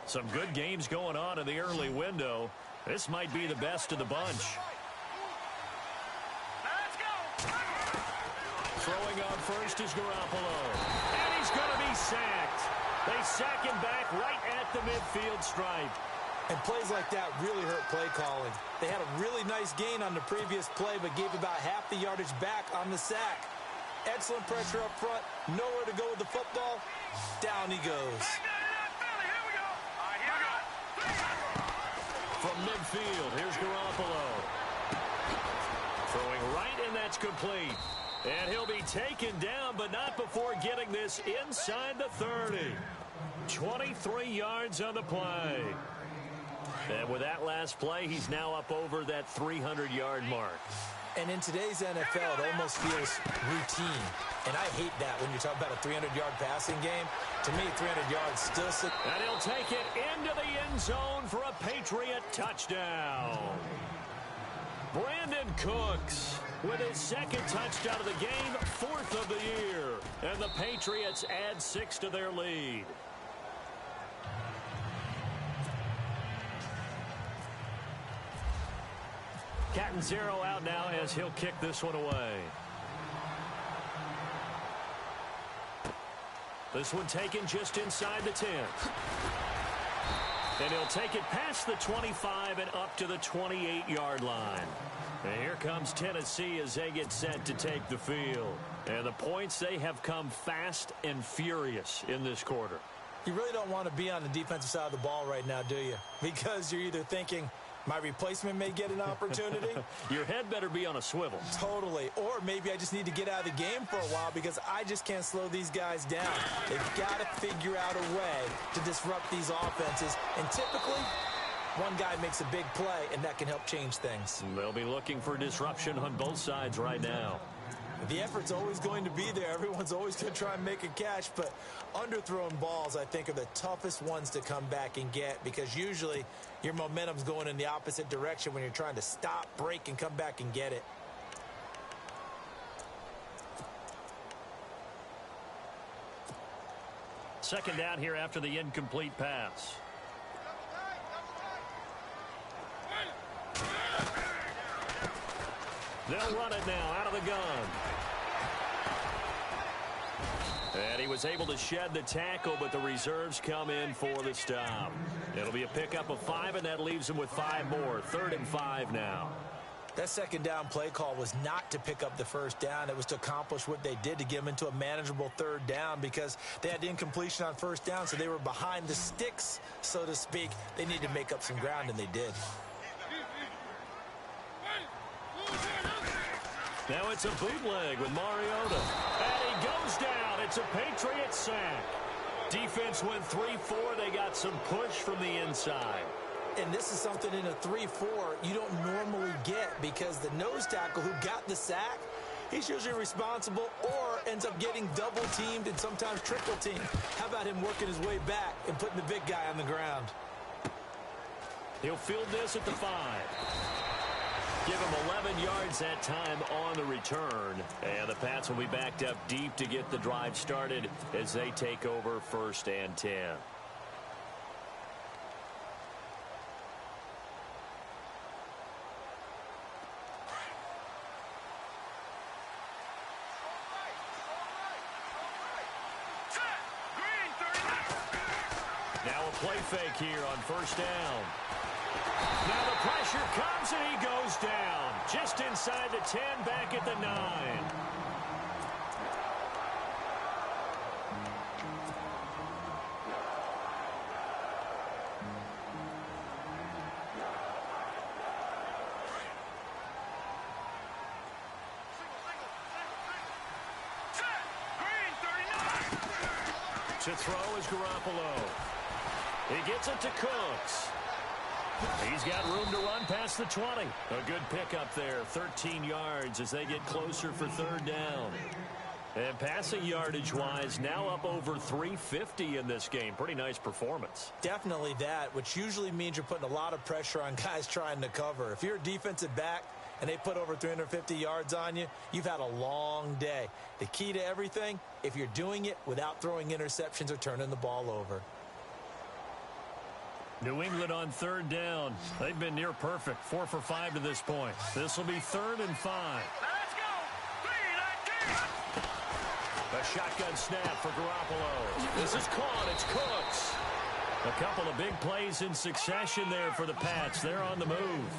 Some good games going on in the early window. This might be the best of the bunch. Throwing on first is Garoppolo. And he's going to be sacked. They sack him back right at the midfield stripe. And plays like that really hurt play calling. They had a really nice gain on the previous play, but gave about half the yardage back on the sack. Excellent pressure up front. Nowhere to go with the football. Down he goes. From midfield, here's Garoppolo. Throwing right, and that's complete. And he'll be taken down, but not before getting this inside the 30. 23 yards on the play. And with that last play, he's now up over that 300-yard mark. And in today's NFL, it almost feels routine. And I hate that when you're talking about a 300-yard passing game. To me, 300 yards still... And he'll take it into the end zone for a Patriot touchdown. Brandon Cooks with his second touchdown of the game, 4th of the year. And the Patriots add 6 to their lead. Cat and zero out now as he'll kick this one away. This one taken just inside the 10. And he'll take it past the 25 and up to the 28-yard line. And here comes Tennessee as they get set to take the field. And the points, they have come fast and furious in this quarter. You really don't want to be on the defensive side of the ball right now, do you? Because you're either thinking, my replacement may get an opportunity. Your head better be on a swivel. Totally. Or maybe I just need to get out of the game for a while because I just can't slow these guys down. They've got to figure out a way to disrupt these offenses. And typically, one guy makes a big play, and that can help change things. They'll be looking for disruption on both sides right now. The effort's always going to be there. Everyone's always going to try and make a catch, but underthrown balls, I think, are the toughest ones to come back and get because usually your momentum's going in the opposite direction when you're trying to stop, break, and come back and get it. Second down here after the incomplete pass. They'll run it now out of the gun. And he was able to shed the tackle, but the reserves come in for the stop. It'll be a pickup of 5, and that leaves him with 5 more. 3rd and 5 now. That second down play call was not to pick up the first down. It was to accomplish what they did to get them into a manageable 3rd down because they had incompletion on first down, so they were behind the sticks, so to speak. They needed to make up some ground, and they did. Now it's a bootleg with Mariota. And he goes down. It's a Patriot sack. Defense went 3-4. They got some push from the inside. And this is something in a 3-4 you don't normally get because the nose tackle who got the sack, he's usually responsible or ends up getting double-teamed and sometimes triple-teamed. How about him working his way back and putting the big guy on the ground? He'll field this at the 5. Give him 11 yards that time on the return. And the Pats will be backed up deep to get the drive started as they take over 1st and 10. Now a play fake here on 1st down. Now the pressure comes and he goes down. Just inside the 10, back at the 9. To throw is Garoppolo. He gets it to Cooks. He's got room to run past the 20. A good pickup there, 13 yards as they get closer for 3rd down. And passing yardage-wise, now up over 350 in this game. Pretty nice performance. Definitely that, which usually means you're putting a lot of pressure on guys trying to cover. If you're a defensive back and they put over 350 yards on you, you've had a long day. The key to everything, if you're doing it without throwing interceptions or turning the ball over. New England on 3rd down. They've been near perfect, 4 for 5 to this point. This will be 3rd and 5. Let's go! 3, 19! A shotgun snap for Garoppolo. This is caught. It's Cooks. A couple of big plays in succession there for the Pats. They're on the move.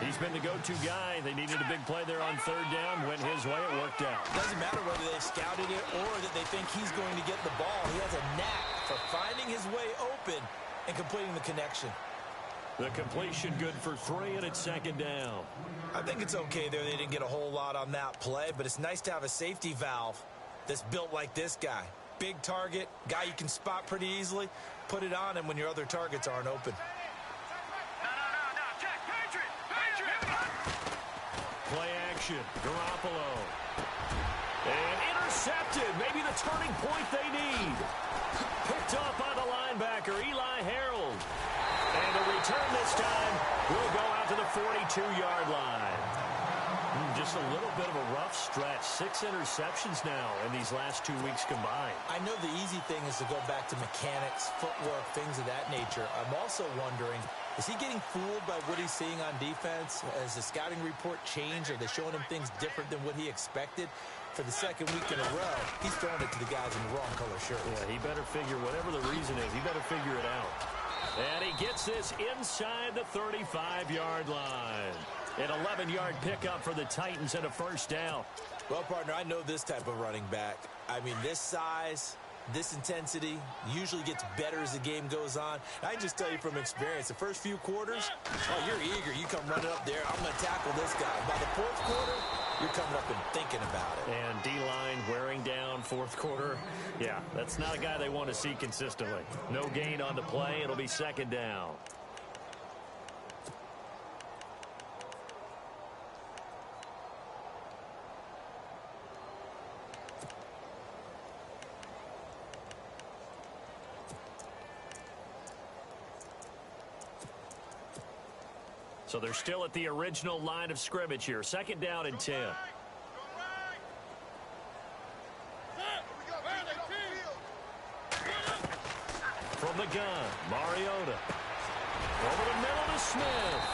He's been the go-to guy. They needed a big play there on 3rd down. Went his way. It worked out. Doesn't matter whether they scouted it or that they think he's going to get the ball. He has a knack for finding his way open and completing the connection. The completion good for 3, and it's 2nd down. I think it's okay there. They didn't get a whole lot on that play, but it's nice to have a safety valve that's built like this guy. Big target, guy you can spot pretty easily. Put it on him when your other targets aren't open. No, check, Patriot! action. Garoppolo. And intercepted. Maybe the turning point they need. Picked up by the linebacker, Eli Harold. And the return this time will go out to the 42-yard line. Just a little bit of a rough stretch. 6 interceptions now in these last 2 weeks combined. I know the easy thing is to go back to mechanics, footwork, things of that nature. I'm also wondering, is he getting fooled by what he's seeing on defense? Has the scouting report changed? Are they showing him things different than what he expected? For the second week in a row, he's throwing it to the guys in the wrong color shirts. Yeah, he better figure, whatever the reason is, he better figure it out. And he gets this inside the 35-yard line. An 11-yard pickup for the Titans and a first down. Well, partner, I know this type of running back. I mean, this size, this intensity usually gets better as the game goes on. I can just tell you from experience, the first few quarters, oh, you're eager. You come running up there, I'm going to tackle this guy. By the fourth quarter, you're coming up and thinking about it. And D-line wearing down fourth quarter. Yeah, that's not a guy they want to see consistently. No gain on the play. It'll be second down. So they're still at the original line of scrimmage here. Second down and 10. From the gun, Mariota. Over the middle to Smith.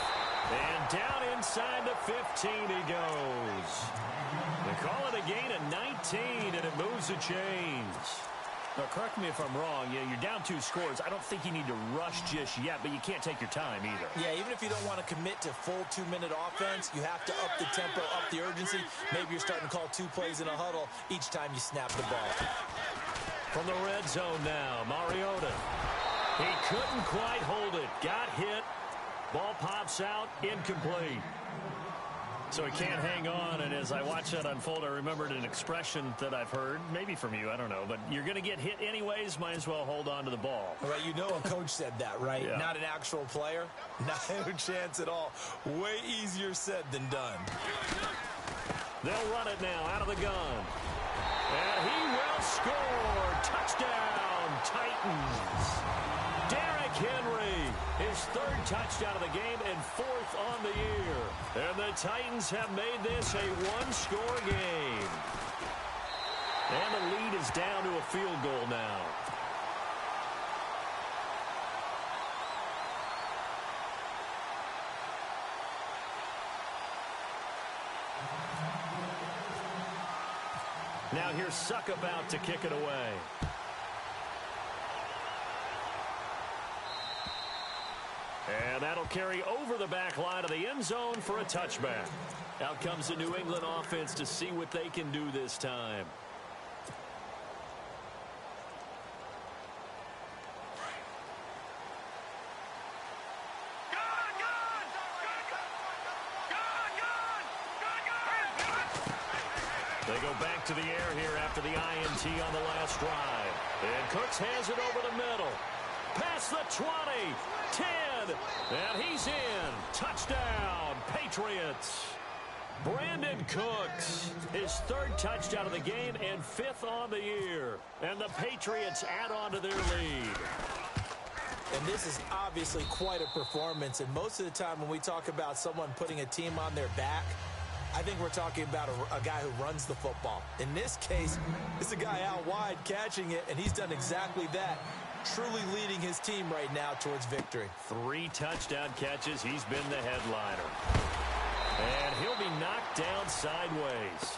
And down inside the 15 he goes. They call it a gain of 19, and it moves the chains. Now, correct me if I'm wrong. Yeah, you're down 2 scores. I don't think you need to rush just yet, but you can't take your time either. Yeah, even if you don't want to commit to full 2-minute offense, you have to up the tempo, up the urgency. Maybe you're starting to call 2 plays in a huddle each time you snap the ball. From the red zone now, Mariota. He couldn't quite hold it. Got hit. Ball pops out, incomplete. So he can't hang on, and as I watch that unfold, I remembered an expression that I've heard, maybe from you, I don't know, but you're going to get hit anyways, might as well hold on to the ball. Right, you know a coach said that, right? Yeah. Not an actual player. Not a chance at all. Way easier said than done. They'll run it now out of the gun. And he will score. Touchdown, Titans. Derrick Henry, his 3rd touchdown of the game and 4th on the year. And the Titans have made this a 1-score game. And the lead is down to a field goal now. Now here's Suckabout to kick it away. And that'll carry over the back line of the end zone for a touchback. Out comes the New England offense to see what they can do this time. They go back to the air here after the INT on the last drive. And Cooks has it over the middle. Past the 20, 10, and he's in. Touchdown, Patriots. Brandon Cooks, his 3rd touchdown of the game and 5th on the year. And the Patriots add on to their lead. And this is obviously quite a performance. And most of the time when we talk about someone putting a team on their back, I think we're talking about a guy who runs the football. In this case, it's a guy out wide catching it, and he's done exactly that. Truly leading his team right now towards victory. 3 touchdown catches. He's been the headliner. And he'll be knocked down sideways.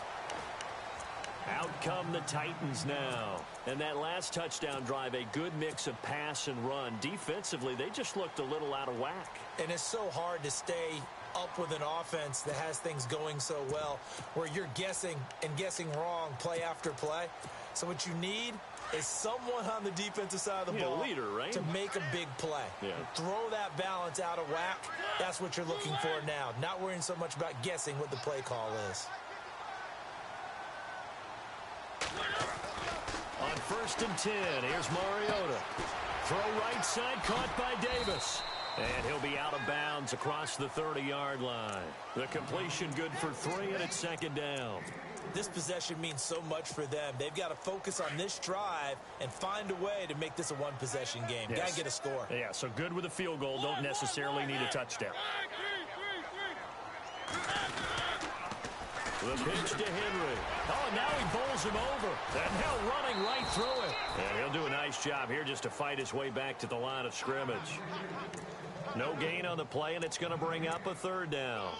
Out come the Titans now. And that last touchdown drive, a good mix of pass and run. Defensively, they just looked a little out of whack. And it's so hard to stay up with an offense that has things going so well, where you're guessing and guessing wrong play after play. So what you need is someone on the defensive side of the ball, leader, right? to make a big play. Yeah. Throw that balance out of whack. That's what you're looking for now. Not worrying so much about guessing what the play call is. On 1st and 10, here's Mariota. Throw right side, caught by Davis. And he'll be out of bounds across the 30-yard line. The completion good for 3, and it's second down. This possession means so much for them. They've got to focus on this drive and find a way to make this a one-possession game. Yes. Got to get a score. Yeah, so good with a field goal. Don't necessarily need a touchdown. The pitch to Henry. Oh, now he bowls him over. And now running right through it. And he'll do a nice job here just to fight his way back to the line of scrimmage. No gain on the play, and it's going to bring up a third down.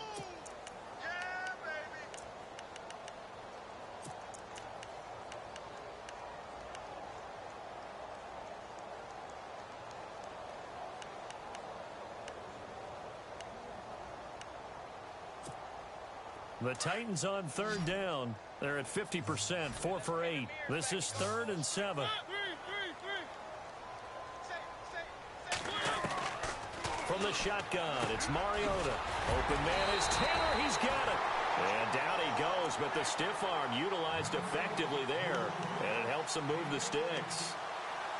The Titans on third down. They're at 50%, 4 for 8. This is 3rd and 7. From the shotgun, it's Mariota. Open man is Taylor. He's got it. And down he goes, but the stiff arm utilized effectively there, and it helps him move the sticks.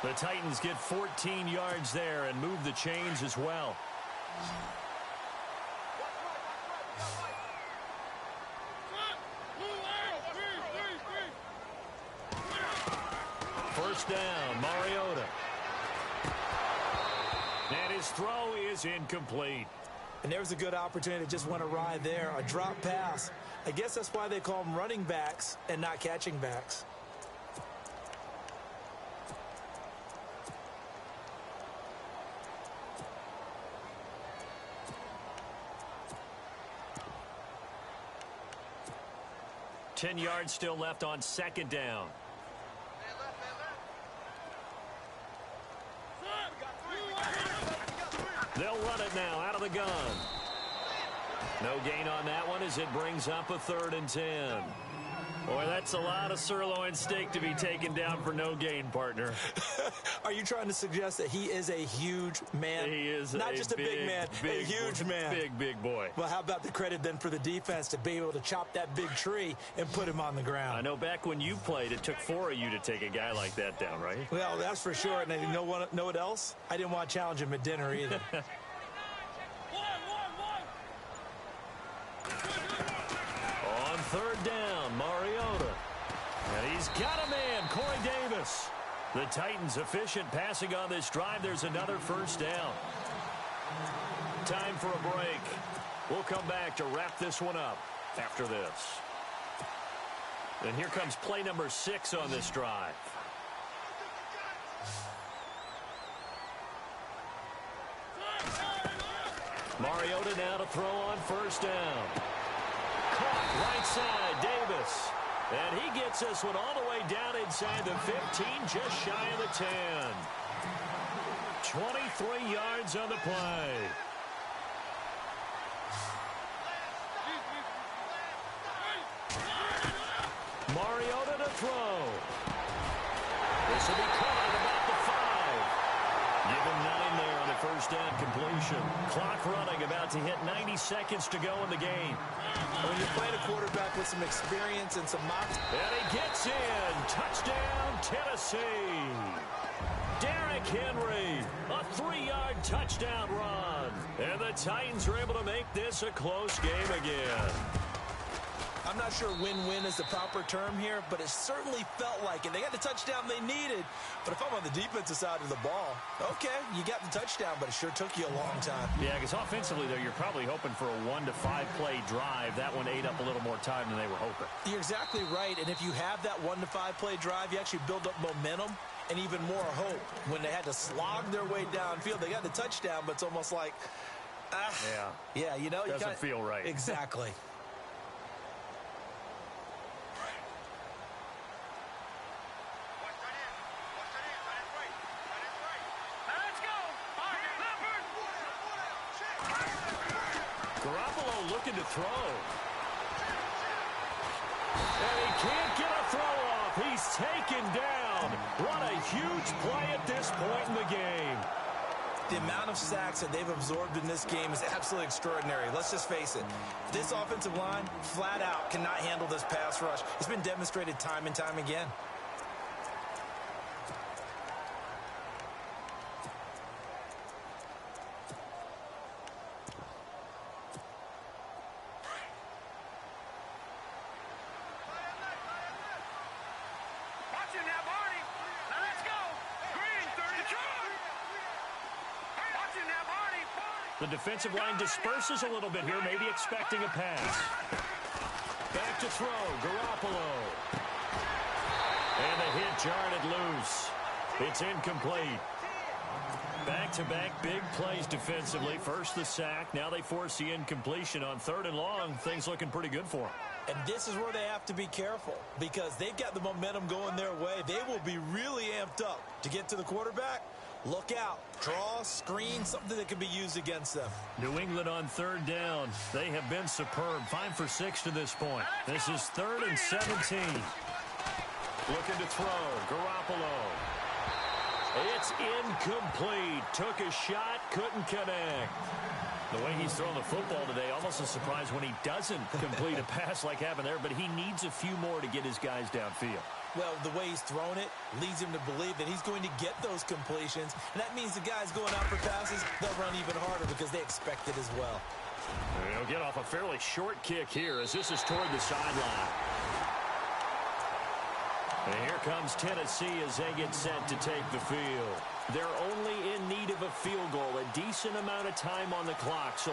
The Titans get 14 yards there and move the chains as well. First down, Mariota. And his throw is incomplete. And there's a good opportunity to just want to ride there. A drop pass. I guess that's why they call them running backs and not catching backs. Ten yards still left on second down. They'll run it now out of the gun. No gain on that one as it brings up a 3rd and 10. Boy, that's a lot of sirloin steak to be taken down for no gain, partner. Are you trying to suggest that he is a huge man? He is not just a big man, a huge man. Big boy. Well, how about the credit then for the defense to be able to chop that big tree and put him on the ground? I know back when you played, it took 4 of you to take a guy like that down, right? Well, that's for sure. And you know what else? I didn't want to challenge him at dinner either. On third down, Mariota. And he's got a man, Corey Davis. The Titans efficient passing on this drive. There's another first down. Time for a break. We'll come back to wrap this one up after this. And here comes play number 6 on this drive. Mariota now to throw on first down. Caught right side, Davis. And he gets this one all the way down inside the 15, just shy of the 10. 23 yards on the play. Mariota to throw. This will be caught at about the 5. Give him 9 there on the first down completion. Clock running, about to hit 90 seconds to go in the game. When you're playing a quarterback with some experience and some mops. And he gets in. Touchdown, Tennessee. Derrick Henry, a 3-yard touchdown run. And the Titans are able to make this a close game again. I'm not sure win-win is the proper term here, but it certainly felt like it. They got the touchdown they needed, but if I'm on the defensive side of the ball, okay, you got the touchdown, but it sure took you a long time. Yeah, because offensively, though, you're probably hoping for a 1 to 5 play drive. That one ate up a little more time than they were hoping. You're exactly right, and if you have that 1 to 5 play drive, you actually build up momentum and even more hope. When they had to slog their way downfield, they got the touchdown, but it's almost like, yeah, you know, doesn't feel right. Exactly. Garoppolo looking to throw. And he can't get a throw off. He's taken down. What a huge play at this point in the game. The amount of sacks that they've absorbed in this game is absolutely extraordinary. Let's just face it. This offensive line, flat out, cannot handle this pass rush. It's been demonstrated time and time again. The defensive line disperses a little bit here, maybe expecting a pass. Back to throw, Garoppolo. And the hit jarred it loose. It's incomplete. Back-to-back big plays defensively. First the sack, now they force the incompletion on 3rd and long. Things looking pretty good for them. And this is where they have to be careful because they've got the momentum going their way. They will be really amped up to get to the quarterback. Look out. Draw, screen, something that can be used against them. New England on 3rd down. They have been superb. 5 for 6 to this point. This is 3rd and 17. Looking to throw. Garoppolo. It's incomplete. Took a shot, couldn't connect. The way he's throwing the football today, almost a surprise when he doesn't complete a pass like happened there, but he needs a few more to get his guys downfield. Well, the way he's thrown it leads him to believe that he's going to get those completions, and that means the guys going out for passes, they'll run even harder because they expect it as well. He'll get off a fairly short kick here as this is toward the sideline. And here comes Tennessee as they get set to take the field. They're only in need of a field goal, a decent amount of time on the clock. So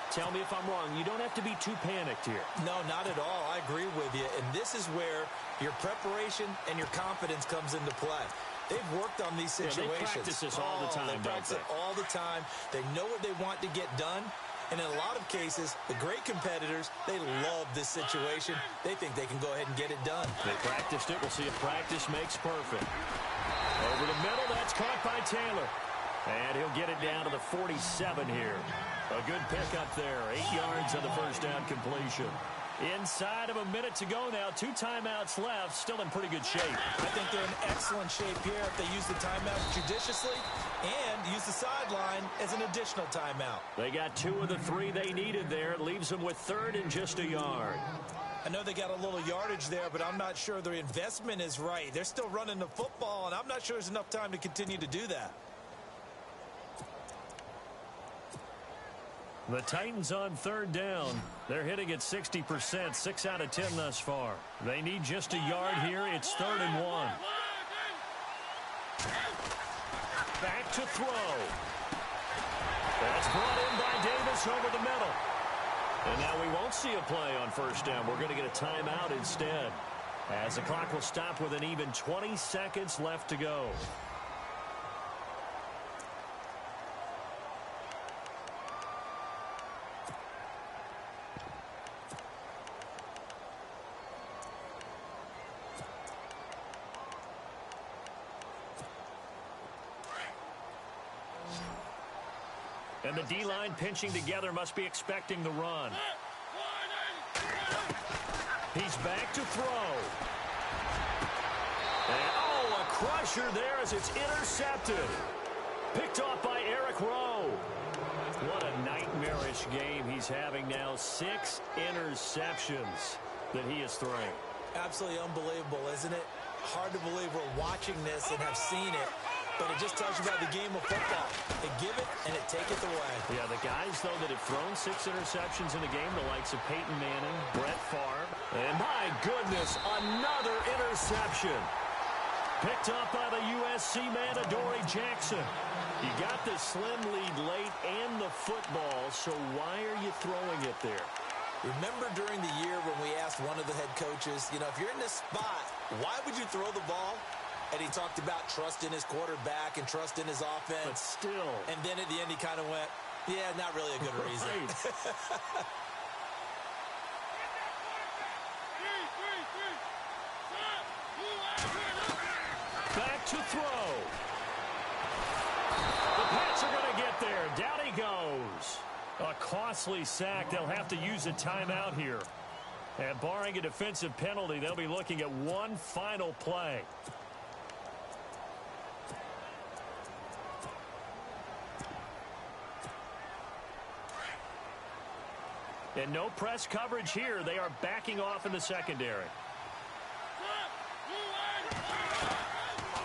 tell me if I'm wrong. You don't have to be too panicked here. No, not at all. I agree with you. And this is where your preparation and your confidence comes into play. They've worked on these situations. Yeah, they practice this all the time, They practice it all the time. They know what they want to get done. And in a lot of cases, the great competitors, they love this situation. They think they can go ahead and get it done. They practiced it. We'll see if practice makes perfect. Over the middle, that's caught by Taylor. And he'll get it down to the 47 here. A good pickup there. 8 yards on the first down completion. Inside of a minute to go now. 2 timeouts left. Still in pretty good shape. I think they're in excellent shape here if they use the timeout judiciously and use the sideline as an additional timeout. They got 2 of the 3 they needed there. It leaves them with 3rd and just a yard. I know they got a little yardage there, but I'm not sure their investment is right. They're still running the football, and I'm not sure there's enough time to continue to do that. The Titans on 3rd down. They're hitting at 60%, 6 out of 10 thus far. They need just a yard here. It's 3rd and 1. Back to throw. That's brought in by Davis over the middle. And now we won't see a play on 1st down. We're going to get a timeout instead, as the clock will stop with an even 20 seconds left to go. And the D-line pinching together must be expecting the run. He's back to throw. And, oh, a crusher there as it's intercepted. Picked off by Eric Rowe. What a nightmarish game he's having now. 6 interceptions that he is throwing. Absolutely unbelievable, isn't it? Hard to believe we're watching this and have seen it. But it just tells you about the game of football. They give it and it taketh away. Yeah, the guys, though, that have thrown 6 interceptions in a game, the likes of Peyton Manning, Brett Favre, and my goodness, another interception. Picked up by the USC man, Adoree Jackson. You got the slim lead late and the football, so why are you throwing it there? Remember during the year when we asked one of the head coaches, you know, if you're in this spot, why would you throw the ball? And he talked about trust in his quarterback and trust in his offense. But still. And then at the end he kind of went, yeah, not really a good reason. Back to throw. The Pats are going to get there. Down he goes. A costly sack. They'll have to use a timeout here. And barring a defensive penalty, they'll be looking at one final play. And no press coverage here. They are backing off in the secondary.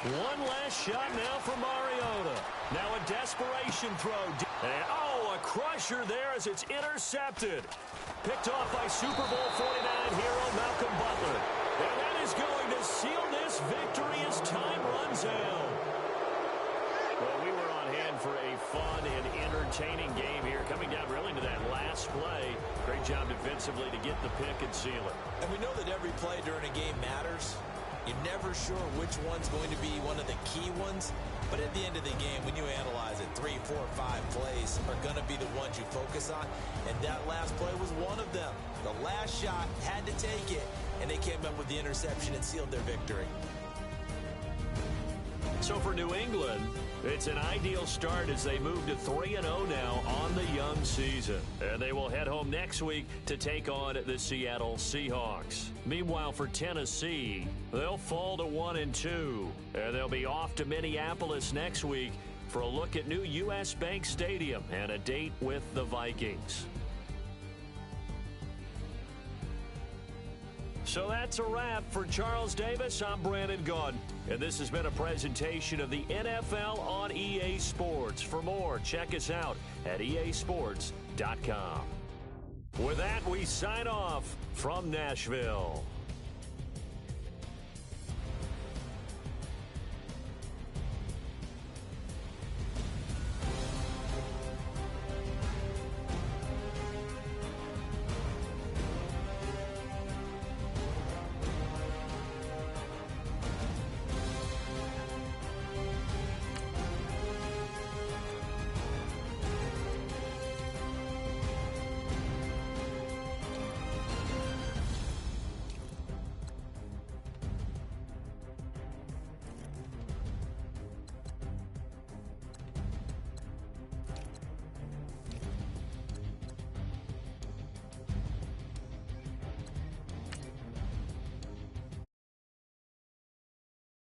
One last shot now for Mariota. Now a desperation throw. And, oh, a crusher there as it's intercepted. Picked off by Super Bowl 49 hero Malcolm Butler. And that is going to seal this victory as time runs out. Well, we were on hand for a fun and entertaining game here, coming down really to that last play. Great job defensively to get the pick and seal it. And we know that every play during a game matters. You're never sure which one's going to be one of the key ones. But at the end of the game, when you analyze it, 3, 4, 5 plays are going to be the ones you focus on. And that last play was one of them. The last shot had to take it, and they came up with the interception and sealed their victory. So for New England, it's an ideal start as they move to 3-0 now on the young season. And they will head home next week to take on the Seattle Seahawks. Meanwhile, for Tennessee, they'll fall to 1-2. And they'll be off to Minneapolis next week for a look at new U.S. Bank Stadium and a date with the Vikings. So that's a wrap. For Charles Davis, I'm Brandon Gaudin. And this has been a presentation of the NFL on EA Sports. For more, check us out at easports.com. With that, we sign off from Nashville.